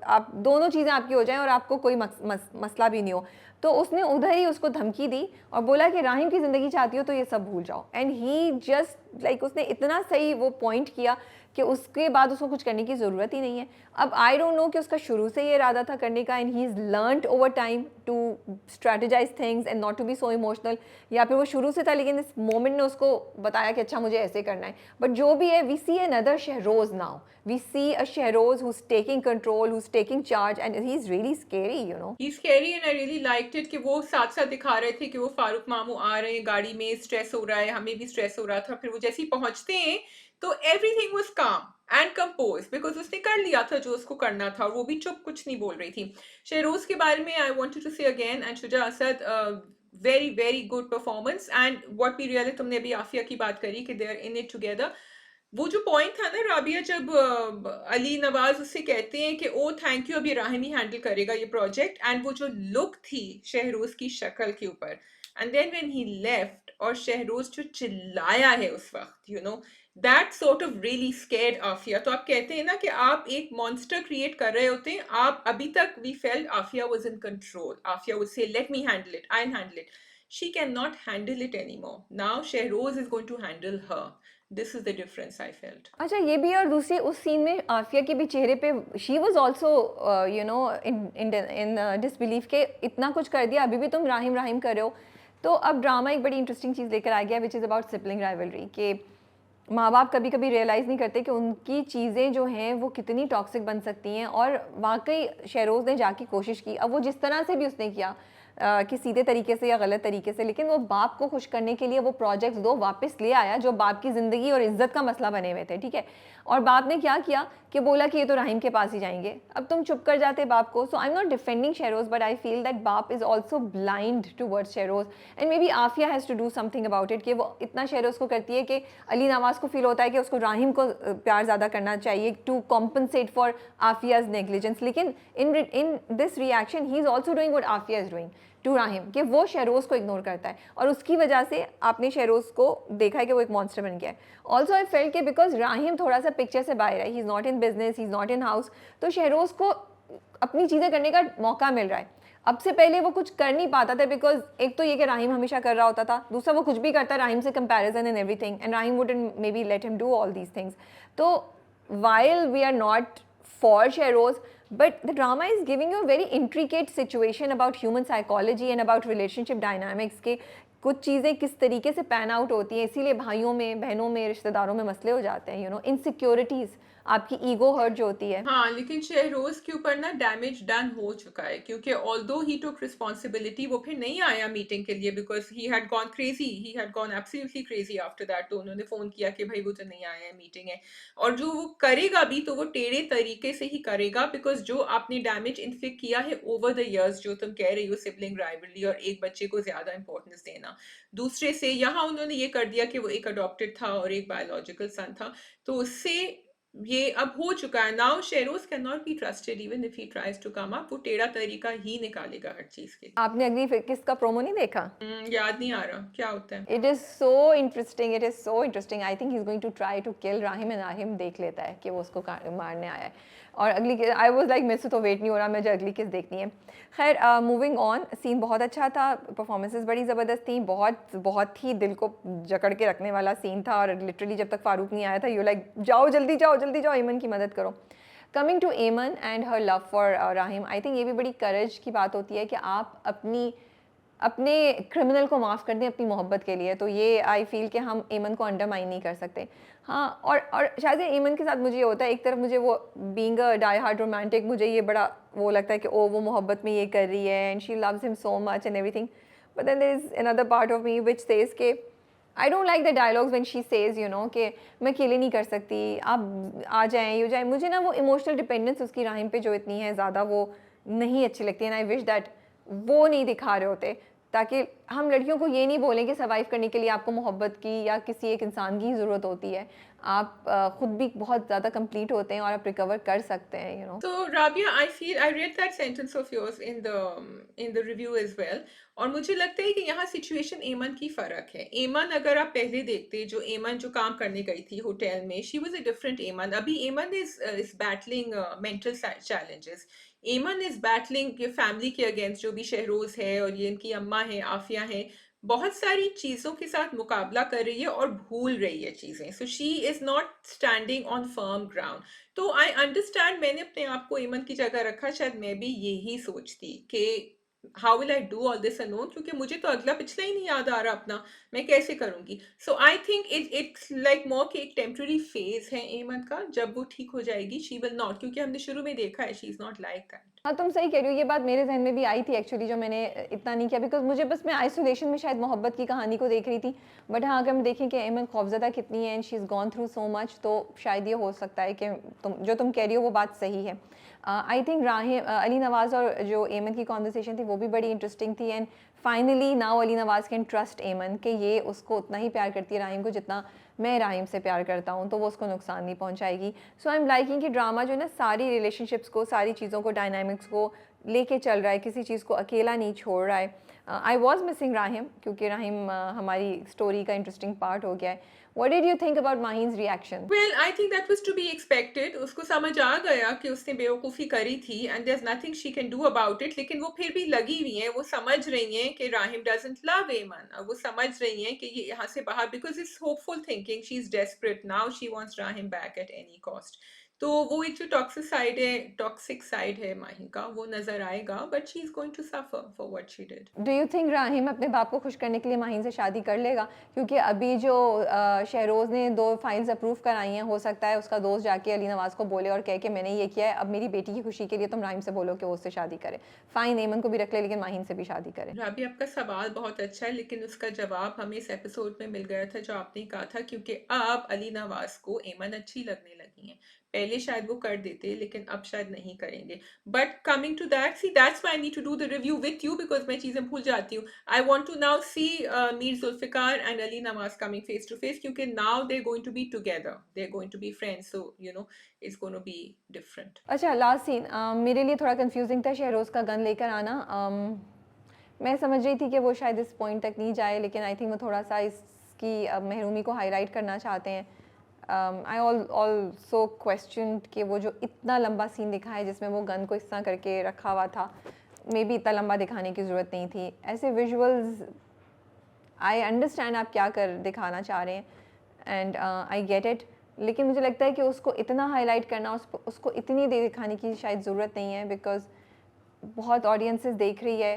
आप दोनों चीज़ें आपकी हो जाएं और आपको कोई मसला भी नहीं हो। तो उसने उधर ही उसको धमकी दी और बोला कि राहिम की ज़िंदगी चाहती हो तो ये सब भूल जाओ। एंड ही जस्ट लाइक, उसने इतना सही वो पॉइंट किया कि उसके बाद उसको कुछ करने की ज़रूरत ही नहीं है। अब आई डोंट नो कि उसका शुरू से ये इरादा था करने का, and he is learned over time to strategise things and not to be so emotional, या फिर वो शुरू से था लेकिन इस मोमेंट ने उसको बताया कि अच्छा मुझे ऐसे करना है। बट जो भी है, we see another Shahroz now, we see a Shehroz who's taking control, who's taking charge, and he's really scary, you know. He's scary and I really liked it कि वो साथ साथ दिखा रहे थे कि वो फारूक मामू आ रहे हैं गाड़ी में, स्ट्रेस हो रहा है, हमें भी स्ट्रेस हो रहा था। फिर वो जैसे ही पहुंचते हैं तो एवरीथिंग वाज काम एंड कंपोज, बिकॉज उसने कर लिया था जो उसको करना था, और वो भी चुप, कुछ नहीं बोल रही थी। शहरोज के बारे में I wanted to say again, and Shuja Asad, very very good performance. And what we really, तुमने अभी आफिया की बात करी कि they are in it together, वो जो पॉइंट था ना राबिया, जब अली नवाज उससे कहते हैं कि ओ थैंक यू, अभी राहिम ही हैंडल करेगा ये प्रोजेक्ट, एंड वो जो लुक थी शहरोज की शक्ल के ऊपर, and then when he left, और शहरोज जो चिल्लाया है उस वक्त, you know, that sort of really scared Aafia. तो आप कहते हैं ना कि आप एक मॉन्स्टर क्रिएट कर रहे होते हैं, आप अभी तक we felt Aafia was in control, Aafia would say let me handle it, I handle it. she cannot handle it anymore. Now Shehroz is going to handle her. This is the difference I felt. अच्छा, ये भी, और दूसरी उस scene में आफिया के भी चेहरे पे, she was also you know in disbelief के इतना कुछ कर दिया, अभी भी तुम राहिम राहिम कर रहे हो। तो अब ड्रामा एक बड़ी इंटरेस्टिंग चीज़ लेकर आ गया, which is about sibling rivalry, के माँ बाप कभी कभी रियलाइज़ नहीं करते कि उनकी चीज़ें जो हैं वो कितनी टॉक्सिक बन सकती हैं। और वाकई शहरोज़ ने जाके कोशिश की, अब वो जिस तरह से भी उसने किया, कि सीधे तरीके से या गलत तरीके से, लेकिन वो बाप को खुश करने के लिए वो प्रोजेक्ट्स दो वापस ले आया जो बाप की ज़िंदगी और इज्जत का मसला बने हुए थे, ठीक है। और बाप ने क्या किया कि बोला कि ये तो राहिम के पास ही जाएंगे, अब तुम चुप कर जाते बाप को। So I am not defending Shehroz, but I feel that बाप is also blind towards Shehroz, and maybe Afia has to do something about it, कि वो इतना शहरोज़ को करती है कि अली नवाज़ को फील होता है कि उसको राहिम को प्यार ज़्यादा करना चाहिए to compensate for Aafia's negligence. लेकिन in this reaction he is also doing what Aafia is doing to Rahim, कि वो शहरोज़ को इग्नोर करता है, और उसकी वजह से आपने शहरोज़ को देखा है कि वो एक मॉन्स्टर बन गया है। ऑल्सो आई फेल्ट कि बिकॉज राहिम थोड़ा सा पिक्चर से बाहर है, ही is not in business, he is not in house, तो शहरोज़ को अपनी चीज़ें करने का मौका मिल रहा है। अब से पहले वो कुछ कर नहीं पाता था बिकॉज एक तो ये कि राहिम हमेशा कर रहा होता था, दूसरा वो कुछ भी करता राहिम से comparison and everything, and Rahim wouldn't may be let him do all these things. तो while we are not for Shehroz, but the drama is giving you a very intricate situation about human psychology and about relationship dynamics के कुछ चीज़ें किस तरीके से pan out होती हैं, इसीलिए भाइयों में, बहनों में, रिश्तेदारों में मसले हो जाते हैं, यू नो, इनसिक्योरिटीज़, आपकी ईगो हर्ट जो होती है. हाँ, लेकिन शहरोज़ के ऊपर ना डैमेज डन हो चुका है, क्योंकि ऑल्दो ही टुक रिस्पॉन्सिबिलिटी, वो फिर नहीं आया मीटिंग के लिए because he had gone absolutely crazy after that. तो उन्होंने फ़ोन किया कि भाई वो तो नहीं आया है, मीटिंग है. और जो वो करेगा भी तो वो टेढ़े तरीके से ही करेगा, बिकॉज़ जो आपने डैमेज इन्फ्लिक्ट किया है ओवर द इयर्स, जो तुम कह रही हो सिबलिंग राइवलरी और एक बच्चे को ज़्यादा इंपॉर्टेंस देना दूसरे से, यहाँ उन्होंने ये कर दिया कि वो एक अडॉप्टेड था और एक बायोलॉजिकल सन था. तो उससे ये अब हो चुका है. Now Shehroz can not be trusted even if he tries to come up. वो टेढ़ा तरीका ही निकालेगा हर चीज के. आपने अगली किस का प्रोमो नहीं देखा? याद नहीं आ रहा क्या होता है. It is so interesting, it is so interesting. I think he is going to try to kill Rahim and Rahim देख लेता है कि वो उसको मारने आया है. और अगली आई वॉज लाइक मेरे से तो वेट नहीं हो रहा, मुझे अगली किस देखनी है. खैर, मूविंग ऑन. सीन बहुत अच्छा था, परफॉर्मेंसेज बड़ी ज़बरदस्त थी, बहुत बहुत ही दिल को जकड़ के रखने वाला सीन था. और लिटरली जब तक फारूक नहीं आया था, यू लाइक जाओ जल्दी जाओ जल्दी जाओ, एमन की मदद करो. कमिंग टू एमन and her love for Rahim, I think ये भी बड़ी करेज की बात होती है कि आप अपने क्रिमिनल को माफ़ कर दें अपनी मोहब्बत के लिए. तो ये आई फील कि हम एमन को अंडरमाइन नहीं कर सकते. हाँ, और शायद एमन के साथ मुझे ये होता है, एक तरफ मुझे वो being a die hard romantic, मुझे ये बड़ा वो लगता है कि ओ वो मोहब्बत में ये कर रही है and she loves him so much and everything. But then there is another part of me which says के I don't like the dialogues when she says, you know, कि मैं अकेले नहीं कर सकती, आप आ जाएँ यू जाए. मुझे ना वो इमोशनल डिपेंडेंस उसकी राहिम पे जो इतनी है ज़्यादा, वो नहीं अच्छी लगती है. एंड आई विश दैट वो नहीं दिखा रहे होते, ताकि हम लड़कियों को ये नहीं बोलें कि सर्वाइव करने के लिए आपको मोहब्बत की या किसी एक इंसान की ज़रूरत होती है. आप खुद भी बहुत ज़्यादा कंप्लीट होते हैं और आप रिकवर कर सकते हैं, you know. So Rabia, I read that sentence of yours in the review as well. और मुझे लगता है कि यहाँ सिचुएशन एमन की फ़र्क है. एमन अगर आप पहले देखते, जो एमन जो काम करने गई थी होटल में, शी वाज अ डिफरेंट एमन. अभी एमन इज बैटलिंग मेंटल चैलेंजेस. एमन इज बैटलिंग ये फैमिली के अगेंस्ट, जो भी शहरोज है और ये इनकी अम्मा है आफिया है, बहुत सारी चीज़ों के साथ मुकाबला कर रही है और भूल रही है चीज़ें. So she is not standing on firm ground. तो आई अंडरस्टैंड, मैंने अपने आप को ईमन की जगह रखा, शायद मैं भी यही सोचती कि how will I do all this alone, क्योंकि मुझे तो अगला पिछला ही नहीं याद आ रहा अपना, मैं कैसे करूंगी. So I think it's like more कि एक टेम्पररी फेज है ईमन का. जब वो ठीक हो जाएगी शी विल नॉट, क्योंकि हमने शुरू में देखा है she is not like that. हाँ, तुम सही कह रही हो. ये बात मेरे जहन में भी आई थी एक्चुअली, जो मैंने इतना नहीं किया बिकॉज मुझे बस मैं आइसोलेशन में शायद मोहब्बत की कहानी को देख रही थी. बट हाँ, अगर हम देखें कि एमन खौफजदा कितनी है and she is gone through so much, तो शायद ये हो सकता है कि तुम कह रही हो वो बात सही है. आई थिंक अली नवाज़ और जो एमन की कॉन्वर्सेशन थी वो भी बड़ी इंटरेस्टिंग थी. And finally now Ali Nawaz can trust एमन कि ये उसको उतना ही प्यार करती है राहिम को जितना मैं राहिम से प्यार करता हूँ, तो वो उसको नुकसान नहीं पहुँचाएगी. सो आई एम लाइकिंग कि ड्रामा जो है ना, सारी रिलेशनशिप्स को, सारी चीज़ों को, डायनामिक्स को लेके चल रहा है, किसी चीज़ को अकेला नहीं छोड़ रहा है. आई वॉज मिसिंग राहिम, क्योंकि राहिम हमारी स्टोरी का इंटरेस्टिंग पार्ट हो गया है. What did you think about Mahin's reaction? Well, I think that was to be expected. उसको समझ आ गया कि उसने बेवकूफ़ी करी थी and there's nothing she can do about it. लेकिन वो फिर भी लगी हुई हैं, वो समझ रही हैं कि राहिम doesn't love Ayman. और वो समझ रही हैं कि ये यहाँ से बाहर, because it's hopeful thinking, she's desperate now, she wants Rahim back at any cost. तो वो एक जो टॉक्सिक साइड है माही का, वो नजर आएगा, but she is going to suffer for what she did. Do you think Rahim अपने बाप को खुश करने के लिए माहिन से शादी कर लेगा? क्योंकि अभी जो शहरोज़ ने 2 फाइल्स अप्रूव कराई हैं, हो सकता है उसका दोस्त जाके अली नवाज़ को बोले और कहे कि मैंने ये किया है, अब मेरी बेटी की खुशी के लिए तुम राहिम से बोलो कि वो उससे शादी करे. फाइन, एमन को भी रख ले लेकिन माहिन से भी शादी करे. राबी, आपका सवाल बहुत अच्छा है, लेकिन उसका जवाब हमें इस एपिसोड में मिल गया था जो आपने कहा था, क्योंकि अब अली नवाज को एमन अच्छी लगने लगी है. पहले शायद वो कर देते, लेकिन अब शायद नहीं करेंगे. But coming to that, see that's why I need to do the review with you, because मैं चीज़ें भूल जाती हूँ. I want to now see Meer Zulfiqar and Ali Nawaz coming face to face, क्योंकि now they going to be together, they going to be friends, so you know it's going to be different. अच्छा, last scene मेरे लिए थोड़ा confusing था, शहरोज़ का gun लेकर आना. मैं समझ रही थी कि वो शायद इस पॉइंट तक नहीं जाए, लेकिन आई थिंक वो थोड़ा सा इसकी महरूमी को हाईलाइट करना चाहते हैं. आई ऑल्सो क्वेश्चन कि वो जो इतना लंबा सीन दिखा है जिसमें वो गन को इस तरह करके रखा हुआ था, मे बी इतना लंबा दिखाने की ज़रूरत नहीं थी, ऐसे विजुअल्स आई अंडरस्टैंड आप क्या कर दिखाना चाह रहे हैं एंड आई गेट इट, लेकिन मुझे लगता है कि उसको इतना हाईलाइट करना, उसको इतनी देर दिखाने की शायद ज़रूरत नहीं है, बिकॉज बहुत ऑडियंसेस देख रही है.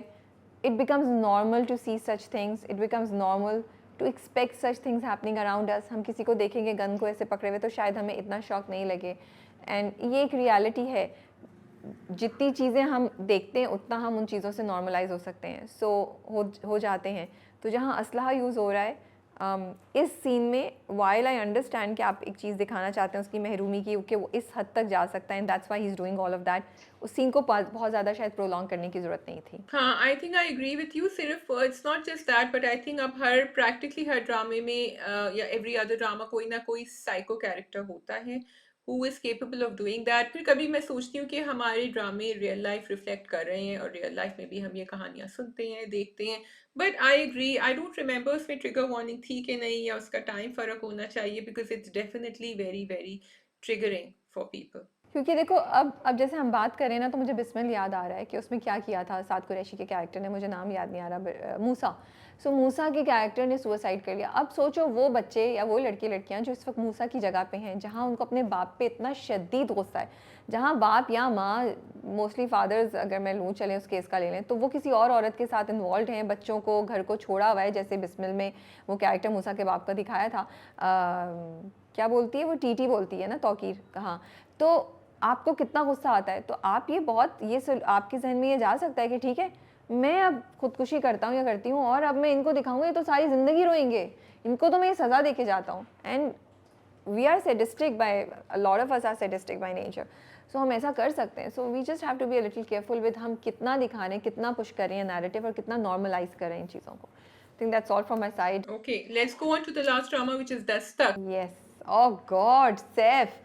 It becomes normal to see such things, it becomes normal to expect such things happening around us. हम किसी को देखेंगे गन को ऐसे पकड़े हुए तो शायद हमें इतना शॉक नहीं लगे, एंड ये एक रियलिटी है. जितनी चीज़ें हम देखते हैं उतना हम उन चीज़ों से नॉर्मलाइज हो सकते हैं, सो हो जाते हैं. तो जहाँ असलहा यूज़ हो रहा है इस सीन में, वाइल आई अंडरस्टैंड कि आप एक चीज़ दिखाना चाहते हैं उसकी महरूमी की, कि वो इस हद तक जा सकता है, and that's why he is doing all of that. उस सीन को बहुत ज़्यादा शायद प्रोलॉन्ग करने की ज़रूरत नहीं थी. हाँ, I think I agree with you. सिर्फ it's not just that, but I think अब प्रैक्टिकली हर ड्रामे में या एवरी अदर ड्रामा कोई ना कोई साइको कैरेक्टर होता है who is capable of doing that. फिर कभी मैं सोचती हूँ कि हमारे ड्रामे रियल लाइफ रिफ्लेक्ट कर रहे हैं और रियल लाइफ में भी हम ये कहानियाँ सुनते हैं, देखते हैं. But I agree, I don't remember उसमें ट्रिगर वार्निंग थी कि नहीं, या उसका टाइम फ़र्क होना चाहिए, because it's definitely very very triggering for people. क्योंकि देखो अब जैसे हम बात करें ना, तो मुझे बिस्मिल याद आ रहा है कि उसमें क्या किया था साद कुरैशी के कैरेक्टर ने, मुझे नाम याद नहीं आ रहा, मूसा. सो मूसा के कैरेक्टर ने सुसाइड कर लिया. अब सोचो वो बच्चे या वो लड़कियां जो इस वक्त मूसा की जगह पे हैं, जहाँ उनको अपने बाप पे इतना शदीद गुस्सा है, जहाँ बाप या माँ, मोस्टली फादर्स अगर मैं लूँ, चलें उस केस का ले लें, तो वो किसी और औरत के साथ इन्वॉल्व हैं, बच्चों को, घर को छोड़ा हुआ है, जैसे बिस्मिल में वो कैरेक्टर मूसा के बाप का दिखाया था. क्या बोलती है वो, टीटी बोलती है ना, तौकीर. हाँ, तो आपको कितना गुस्सा आता है, तो आप ये बहुत आपके जहन में ये जा सकता है कि ठीक है, मैं अब खुदकुशी करता हूँ या करती हूँ और अब मैं इनको दिखाऊंगा, ये तो सारी ज़िंदगी रोएंगे, इनको तो मैं ये सज़ा दे के जाता हूँ. And we are sadistic by, a lot of us are sadistic by nature, so हम ऐसा कर सकते हैं. So we just have to be a little careful with हम कितना दिखा रहे हैं, कितना पुश कर रहे हैं नैरेटिव, और कितना नॉर्मलाइज कर रहे हैं इन चीज़ों को. आई think that's all from my side. Okay, let's go on to the last drama, which is Dastak. Yes, oh God, Saif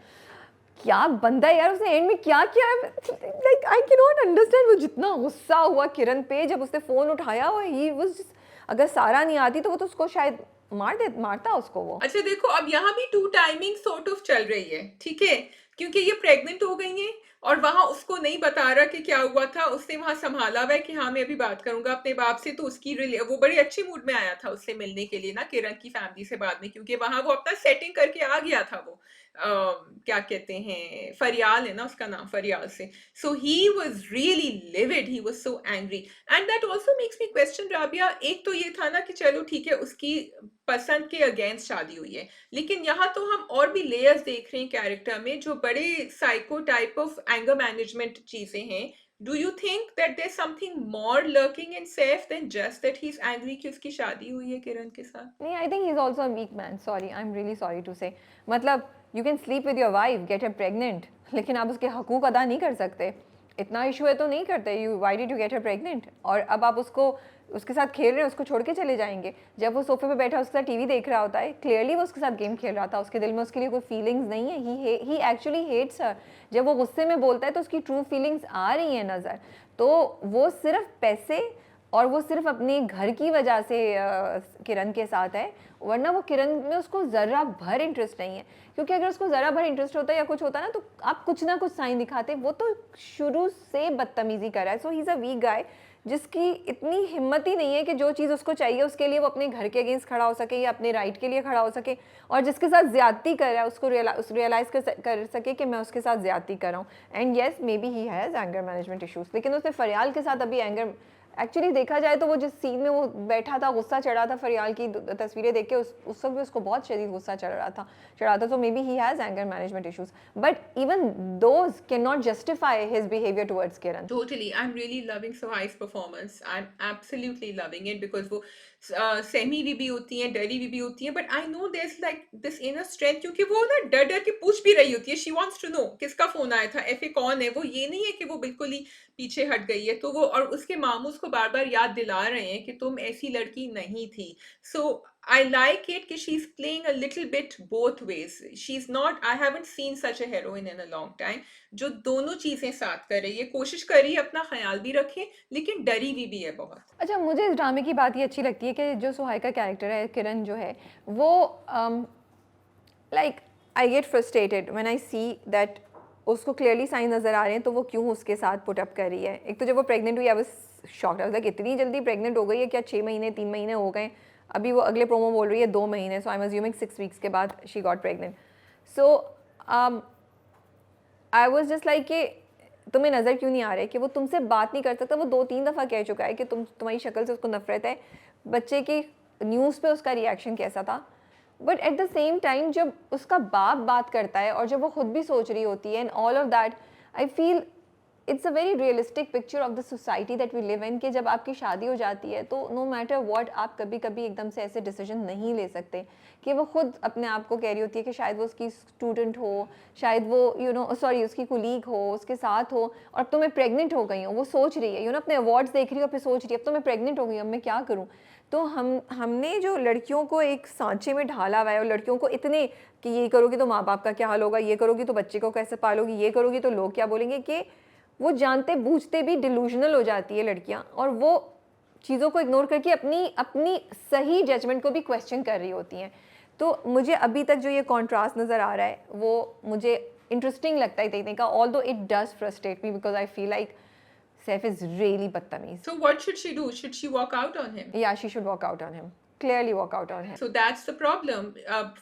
क्या बंदा है यार, उसने एंड में क्या किया है, like I can not understand. वो जितना गुस्सा हुआ किरण पे जब उसने फ़ोन उठाया, और ही वाज, अगर सारा नहीं आती तो वो तो उसको शायद मारता उसको वो. अच्छा देखो, अब यहाँ भी टू टाइमिंग सॉर्ट ऑफ चल रही है, ठीक है, क्योंकि ये प्रेग्नेंट हो गई हैं और वहां उसको नहीं बता रहा कि क्या हुआ था. उसने वहां संभाला हुआ है कि हाँ मैं अभी बात करूंगा अपने बाप से. तो उसकी वो बड़ी अच्छी मूड में आया था उससे मिलने के लिए ना, किरण की फैमिली से बाद में, क्योंकि वहां वो अपना सेटिंग करके आ गया था. वो क्या कहते हैं, फरियाल है ना उसका नाम, फरियाल से. So he was really livid, he was so angry. And that also makes me question Rabia. एक तो ये था ना कि चलो ठीक है, उसकी पसंद के अगेंस्ट शादी हुई है, लेकिन यहाँ तो हम और भी लेयर्स देख रहे हैं कैरेक्टर में, जो बड़े psycho type of anger management चीजें हैं. Do you think that there something more lurking in Saif then just that he is angry कि उसकी शादी हुई है किरण के साथ? नहीं, I think he is also a weak man. Sorry, I am really sorry to say. मतलब you can sleep with your wife, get her pregnant, लेकिन आप उसके हकूक अदा नहीं कर सकते. इतना इशू है तो नहीं करते. You why did you get her pregnant, और अब आप उसको उसके साथ खेल रहे हैं, उसको छोड़ के चले जाएंगे. जब वो सोफे पे बैठा उसके साथ टीवी देख रहा होता है, क्लियरली वो उसके साथ गेम खेल रहा था, उसके दिल में उसके लिए कोई फीलिंग्स नहीं है. ही एक्चुअली हेट्स हर. जब वो गुस्से में बोलता है तो उसकी ट्रू फीलिंग्स आ रही हैं नज़र. तो वो सिर्फ पैसे और वो सिर्फ अपने घर की वजह से किरण के साथ है, वरना वो किरण में उसको ज़रा भर इंटरेस्ट नहीं है. क्योंकि अगर उसको ज़रा भर इंटरेस्ट होता या कुछ होता ना, तो आप कुछ ना कुछ साइन दिखाते. वो तो शुरू से बदतमीज़ी कर रहा है. सो ही इज़ अ वीक गाय, जिसकी इतनी हिम्मत ही नहीं है कि जो चीज़ उसको चाहिए उसके लिए वो अपने घर के अगेंस्ट खड़ा हो सके या अपने राइट के लिए खड़ा हो सके, और जिसके साथ ज़्यादती कर रहा है उसको रियलाइज़ कर सके कि मैं उसके साथ ज़्यादती कर रहा हूँ. And yes, may be he has anger management issues, लेकिन उसने फरियाल के साथ अभी एंगर, एक्चुअली देखा जाए तो वो जिस सीन में वो बैठा था, गुस्सा चढ़ा था फरियाल की तस्वीरें देख के, उस वक्त भी उसको बहुत शदीद गुस्सा चढ़ा था. तो may be he has anger management issues, but even those can not justify his behaviour towards Kiran. Totally, I'm really loving Sohai's performance. I'm absolutely loving it because वो सेमी भी होती हैं, डरी भी होती हैं, but I know there's like this inner strength, क्योंकि वो ना डर डर के पूछ भी रही होती है. शी wants to know किसका फोन आया था, एफए कौन है. वो ये नहीं है कि वो बिल्कुल ही पीछे हट गई है. तो वो और उसके मामू उसको बार बार याद दिला रहे हैं कि तुम ऐसी लड़की नहीं थी. सो I like it कि she's playing a little bit both ways. She's not, I haven't seen such a heroine in a long time, जो दोनों चीजें साथ कर रही है, कोशिश कर रही है अपना ख्याल भी रखे, लेकिन डरी भी है बहुत. अच्छा, मुझे इस ड्रामे की बात ये अच्छी लगती है कि जो सुहाई का कैरेक्टर है किरण जो है, वो like I get frustrated when I see that उसको क्लियरली साइन नज़र आ रहे हैं, तो वो क्यों उसके साथ पुट अप कर रही है। एक तो जब वो प्रेग्नेंट हुई, I was shocked, I was like इतनी जल्दी प्रेग्नेंट हो गई है क्या, 6 महीने 3 महीने हो गए, अभी वो अगले प्रोमो बोल रही है 2 महीने, सो आई एम अज्यूमिंग 6 वीक्स के बाद she got pregnant. So I was just like कि तुम्हें नज़र क्यों नहीं आ रहा है कि वो तुमसे बात नहीं कर सकता। वो 2-3 दफ़ा कह चुका है कि तुम्हारी शक्ल से उसको नफरत है। बच्चे की न्यूज़ पे उसका रिएक्शन कैसा था, but at the same time जब उसका बाप बात करता है और जब वो खुद भी सोच रही होती है and all of that, I feel it's a very realistic picture of the society that we live in, कि जब आपकी शादी हो जाती है तो नो मैटर व्हाट, आप कभी कभी एकदम से ऐसे डिसीजन नहीं ले सकते। कि वो खुद अपने आप को कह रही होती है कि शायद वो उसकी स्टूडेंट हो, शायद वो सॉरी उसकी कुलीग हो, उसके साथ हो, और अब तो मैं प्रेग्नेंट हो गई हूँ, वो सोच रही है अपने अवार्ड्स देख रही हो, फिर सोच रही है अब तो मैं प्रेग्नेंट हो गई हूँ, अब मैं क्या करूँ। तो हमने जो लड़कियों को एक सांचे में ढाला हुआ है, और लड़कियों को इतने कि ये करोगी तो माँ बाप का क्या हाल होगा, ये करोगी तो बच्चे को कैसे पालोगी, ये करोगी तो लोग क्या बोलेंगे, कि वो जानते बूझते भी डिलूजनल हो जाती है लड़कियां, और वो चीज़ों को इग्नोर करके अपनी अपनी सही जजमेंट को भी क्वेश्चन कर रही होती हैं। तो मुझे अभी तक जो ये कॉन्ट्रास्ट नज़र आ रहा है वो मुझे इंटरेस्टिंग लगता है देखने का, although it does frustrate me because I feel like Saif is really बदतमीज। So what should she do? Should she walk out on him? या she should walk out on him, clearly walk out on him. So that's the problem.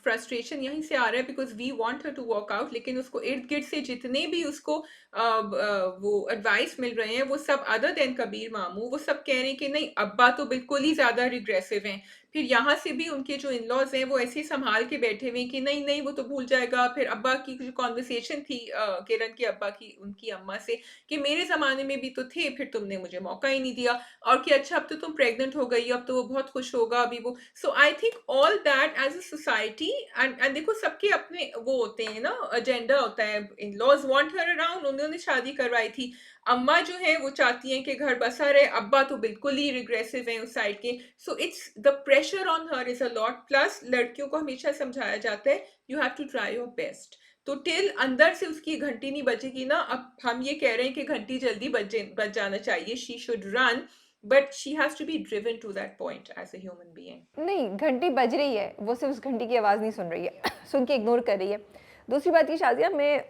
Frustration यहीं से आ रहा है because we want her to walk out, लेकिन उसको इर्द गिर्द से जितने भी उसको वो एडवाइस मिल रहे हैं वो सब अदर देन कबीर मामू, वो सब कह रहे हैं कि नहीं अब्बा तो बिल्कुल ही ज्यादा रिग्रेसिव हैं। फिर यहाँ से भी उनके जो इन लॉज हैं वो ऐसे ही संभाल के बैठे हुए हैं कि नहीं नहीं वो तो भूल जाएगा। फिर अब्बा की जो कॉन्वर्सेशन थी किरण के अब्बा की उनकी अम्मा से, कि मेरे ज़माने में भी तो थे, फिर तुमने मुझे मौका ही नहीं दिया, और कि अच्छा अब तो तुम प्रेग्नेंट हो गई, अब तो वो बहुत खुश होगा अभी वो। So I think all that as a society, and देखो सबके अपने वो होते हैं ना, एजेंडा होता है। In laws want her around, उन्होंने शादी करवाई थी। अम्मा जो है वो चाहती हैं कि घर बसा रहे, अब्बा तो बिल्कुल ही रिग्रेसिव हैं उस साइड के। So it's the pressure on her is a lot, plus लड़कियों को हमेशा समझाया जाता है you have to try your best. तो टिल अंदर से उसकी घंटी नहीं बजेगी ना, अब हम ये कह रहे हैं कि घंटी जल्दी बज जाना चाहिए, she should run, but she has to be driven to that point as a human being. नहीं, घंटी बज रही है, वो सिर्फ उस घंटी की आवाज़ नहीं सुन रही है सुन के इग्नोर कर रही है। दूसरी बात ये शाज़िया, मैं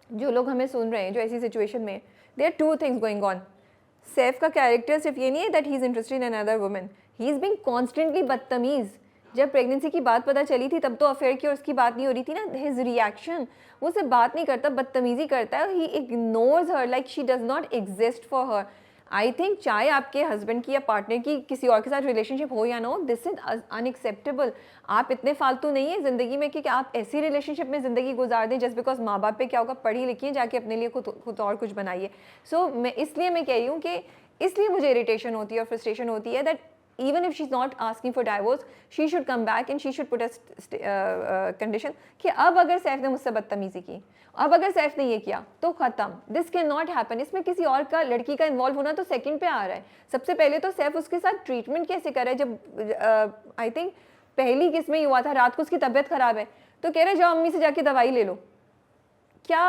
जो लोग हमें सुन रहे हैं जो ऐसी सिचुएशन में, there are two things going on. Saif का कैरेक्टर सिर्फ ये नहीं है that he is interested in another woman, he is being constantly बदतमीज़। जब प्रेगनेंसी की बात पता चली थी तब तो अफेयर की और उसकी बात नहीं हो रही थी ना, हिज रिएक्शन, वो सिर्फ बात नहीं करता, बदतमीज़ी करता है, he ignores her like she does not exist for her. I think चाहे आपके हस्बैंड की या पार्टनर की किसी और के साथ रिलेशनशिप हो या ना हो, दिस इज अनएक्सेप्टेबल। आप इतने फालतू नहीं है ज़िंदगी में कि आप ऐसी रिलेशनशिप में ज़िंदगी गुजार दें जस्ट बिकॉज माँ बाप पे क्या होगा, पढ़ी लिखी जाके अपने लिए खुद और कुछ बनाइए। सो मैं इसलिए मैं कह रही हूँ कि इसलिए मुझे इरिटेशन होती है और फ्रस्ट्रेशन होती है that even if she's not asking for divorce, she should come back and she should put a condition कि अब अगर सैफ ने मुझसे बदतमीजी की, अब अगर सैफ ने ये किया तो ख़त्म, दिस कैन नॉट हैपन। इसमें किसी और का, लड़की का इन्वॉल्व होना तो सेकंड पे आ रहा है। सबसे पहले तो सैफ उसके साथ ट्रीटमेंट कैसे कर रहा है, जब आई थिंक पहली किस में हुआ था, रात को उसकी तबीयत ख़राब है तो कह रहे जाओ अम्मी से जाके दवाई ले लो, क्या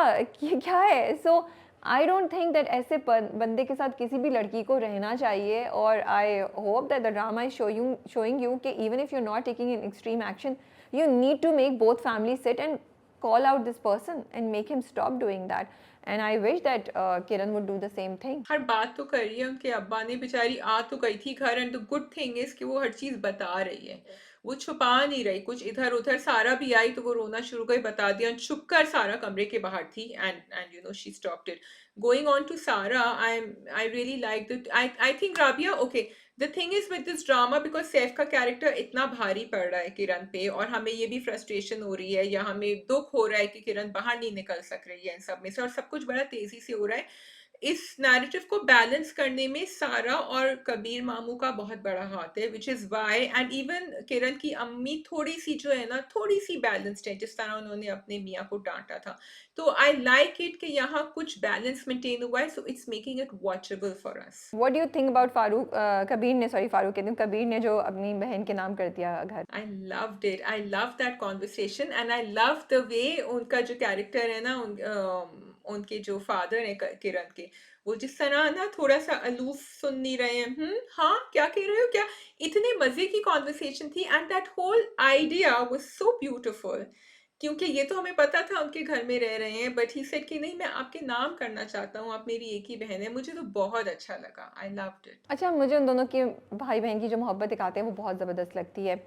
है। So I don't think that ऐसे बंदे के साथ किसी भी लड़की को रहना चाहिए, और I hope that the drama is showing you कि even if you are not taking in extreme action, you need to make both family sit and call out this person and make him stop doing that, and I wish that Kiran would do the same thing. हर बात तो कर रही है, उनके अब्बा ने बेचारी आ तो गई थी घर, and the good thing is कि वो हर चीज बता रही है, वो छुपा नहीं रही कुछ इधर उधर। सारा भी आई तो वो रोना शुरू कर बता दिया, छुप कर सारा कमरे के बाहर थी, and you know she stopped it. Going on to Sara, I really like that. I think Rabia, okay, the thing is with this drama, because Saif का कैरेक्टर इतना भारी पड़ रहा है किरण पे, और हमें ये भी फ्रस्ट्रेशन हो रही है या हमें दुख हो रहा है कि किरण बाहर नहीं निकल सक रही है इन सब में से, और सब कुछ बड़ा तेजी से हो रहा है। इस नैरेटिव को बैलेंस करने में सारा और कबीर मामू का बहुत बड़ा हाथ है, which is why, and even Kiran की अम्मी थोड़ी सी जो है ना, थोड़ी सी बैलेंस्ड है, जिस तरह उन्होंने अपने मियाँ को डांटा था। तो आई लाइक इट कि यहाँ कुछ बैलेंस मेंटेन हुआ है, so it's making it watchable for us. What do you think about Farooq, Kabir ने, सॉरी फारूक कहती हूँ, कबीर ने जो अपनी बहन के नाम कर दिया घर। I loved it. I love that conversation, and I love the way उनका जो कैरेक्टर है ना, उनके जो फादर है किरण के, वो जिस तरह ना थोड़ा सा अलूफ सुन नहीं रहे हैं, हाँ क्या कह रहे हो क्या, इतने मजे की कॉन्वर्सेशन थी, and that whole idea was so beautiful क्योंकि ये तो हमें पता था उनके घर में रह रहे हैं, बट ही सेड कि नहीं, मैं आपके नाम करना चाहता हूँ, आप मेरी एक ही बहन है। मुझे तो बहुत अच्छा लगा, आई लव्ड इट। अच्छा, मुझे उन दोनों की भाई-बहन की जो मोहब्बत दिखाते हैं वो बहुत ज़बरदस्त लगती है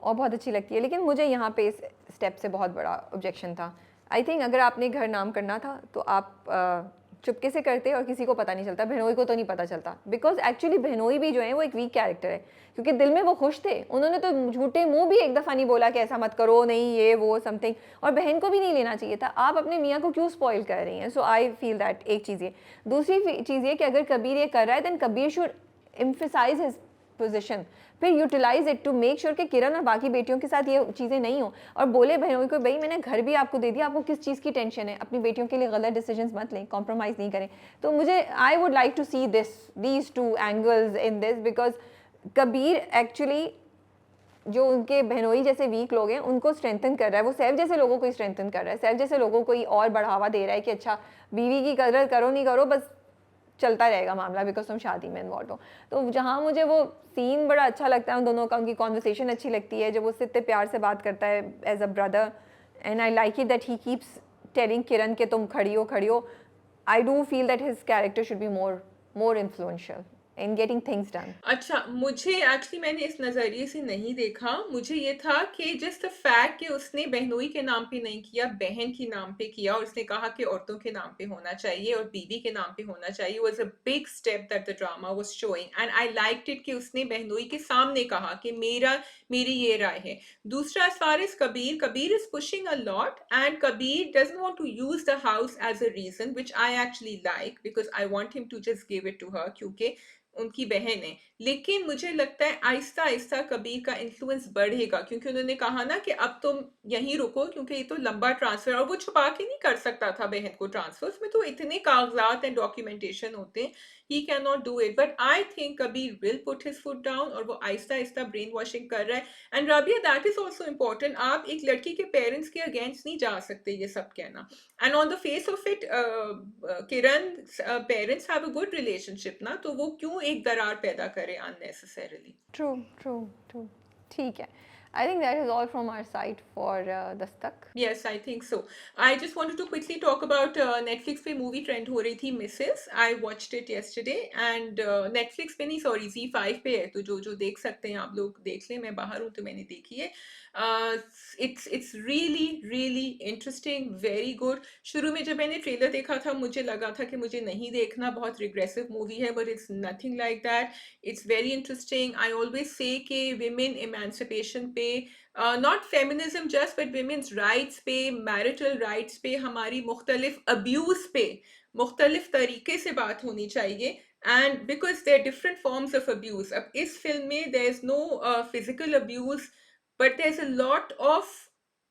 और बहुत अच्छी लगती है। लेकिन मुझे यहाँ पे इस स्टेप से बहुत बड़ा ऑब्जेक्शन था। आई थिंक अगर आपने घर नाम करना था तो आप चुपके से करते और किसी को पता नहीं चलता, बहनोई को तो नहीं पता चलता। बिकॉज़ एक्चुअली बहनोई भी जो है वो एक वीक कैरेक्टर है, क्योंकि दिल में वो खुश थे। उन्होंने तो झूठे मुँह भी एक दफ़ा नहीं बोला कि ऐसा मत करो, नहीं ये वो समथिंग, और बहन को भी नहीं लेना चाहिए था। आप अपने मियाँ को क्यों स्पॉइल कर रही हैं? सो आई फील दैट, एक चीज़ ये। दूसरी चीज़ ये कि अगर कबीर ये कर रहा है, then Kabir should emphasize his position, फिर utilise it to make sure कि किरण और बाकी बेटियों के साथ ये चीज़ें नहीं हो, और बोले बहनों को, भाई मैंने घर भी आपको दे दिया, आपको किस चीज़ की टेंशन है, अपनी बेटियों के लिए गलत डिसीजंस मत लें, कॉम्प्रोमाइज़ नहीं करें। तो मुझे, I would like to see these two angles in this, because Kabir actually जो उनके बहनोई जैसे वीक लोग हैं उनको स्ट्रेंथन कर रहा है, वो सैफ जैसे लोगों को ही स्ट्रेंथन कर रहा है, सैफ जैसे लोगों को ही और बढ़ावा दे रहा है कि अच्छा, बीवी की कदर करो नहीं करो, बस चलता रहेगा मामला, बिकॉज तुम शादी में इन्वॉल्व हो। तो जहाँ मुझे वो सीन बड़ा अच्छा लगता है उन दोनों का, उनकी कॉन्वर्सेशन अच्छी लगती है जब वो उससे इतने प्यार से बात करता है as a brother, and I like it that he keeps telling Kiran कि तुम खड़ी हो। I do feel that his character should be more influential in getting things done. अच्छा, मुझे एक्चुअली मैंने इस नज़रिए से नहीं देखा। मुझे ये था कि जस्ट द फैक्ट कि उसने बहनोई के नाम पे नहीं किया, बहन के नाम पे किया, और उसने कहा कि औरतों के नाम पे होना चाहिए और बीवी के नाम पे होना चाहिए, was a big step that the drama was showing, and I liked it कि उसने बहनोई के सामने कहा कि मेरी ये राय है। दूसरा, as far as Kabir is pushing a lot, and Kabir doesn't want to use the house as a reason, which I actually like, because I want him to just give it to her, क्योंकि उनकी बहन है। लेकिन मुझे लगता है आहिस्ता-आहिस्ता कबीर का influence बढ़ेगा, क्योंकि उन्होंने कहा ना कि अब तुम यहीं रुको, क्योंकि ये तो लंबा ट्रांसफ़र, और वो छुपा के नहीं कर सकता था बहन को ट्रांसफ़र, उसमें तो इतने कागज़ात एंड डॉक्यूमेंटेशन होते हैं, he can not do it. But I think Kabir will put his foot down, और वो आहिस्ता-आहिस्ता ब्रेन वॉशिंग कर रहा है। And Rabia, that is also important, आप एक लड़की के पेरेंट्स के अगेंस्ट नहीं जा सकते ये सब कहना। And on the face of it, Kiran parents have a good relationship ना, तो वो क्यों एक दरार पैदा करे अननेसेसरीली। ट्रू। ठीक है, I think that is all from our side for Dastak. Yes, I think so. I just wanted to quickly talk about Netflix पे मूवी ट्रेंड हो रही थी Mrs. I watched it yesterday, and Netflix पे नहीं, sorry, Z5 पे है, तो जो देख सकते हैं आप लोग देख लें, मैं बाहर हूँ तो मैंने देखी है। It's really really interesting, very good. शुरू में जब मैंने ट्रेलर देखा था मुझे लगा था कि मुझे नहीं देखना, बहुत रिग्रेसिव मूवी है, but it's nothing like that. It's very interesting. I always say कि विमेन एमेंसिपेशन पे, not feminism just, but women's rights पे, मैरिटल राइट्स पे, हमारी मुख्तलिफ अब्यूज़ पे मुख्तलिफ तरीके से बात होनी चाहिए। And because there different forms of abuse, अब इस फिल्म में there is no physical abuse, but there is a lot of,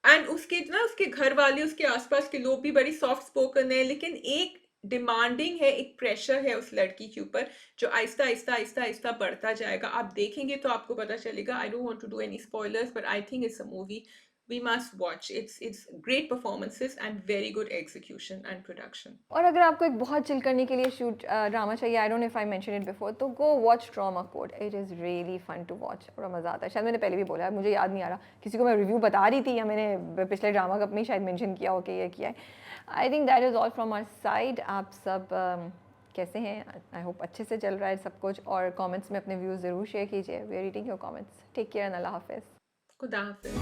and उसके घर वाले, उसके आसपास के लोग भी बड़ी सॉफ्ट स्पोकन है, लेकिन एक डिमांडिंग है, एक प्रेशर है उस लड़की के ऊपर, जो आहिस्ता आहिस्ता आहिस्ता आहिस्ता बढ़ता जाएगा। आप देखेंगे तो आपको पता चलेगा। I don't want to do any spoilers, but I think it's a movie we must watch. It's great performances and very good execution and production. और अगर आपको एक बहुत चिल करने के लिए शूट ड्रामा चाहिए, I don't know if I mention it before, तो go watch Trauma Code. It is really fun to watch, बड़ा मज़ा आता है। शायद मैंने पहले भी बोला है, मुझे याद नहीं आ रहा, किसी को मैं रिव्यू बता रही थी या मैंने पिछले ड्रामा कप में शायद मेंशन किया हो कि ये किया है। I think that is all from our side. आप सब कैसे हैं? आई होप अच्छे से चल रहा है सब कुछ, और कमेंट्स में अपने व्यूज़ ज़रूर शेयर कीजिए। We are reading your comments. Take care and अल्लाह हाफिज़। खुदा हाफिज।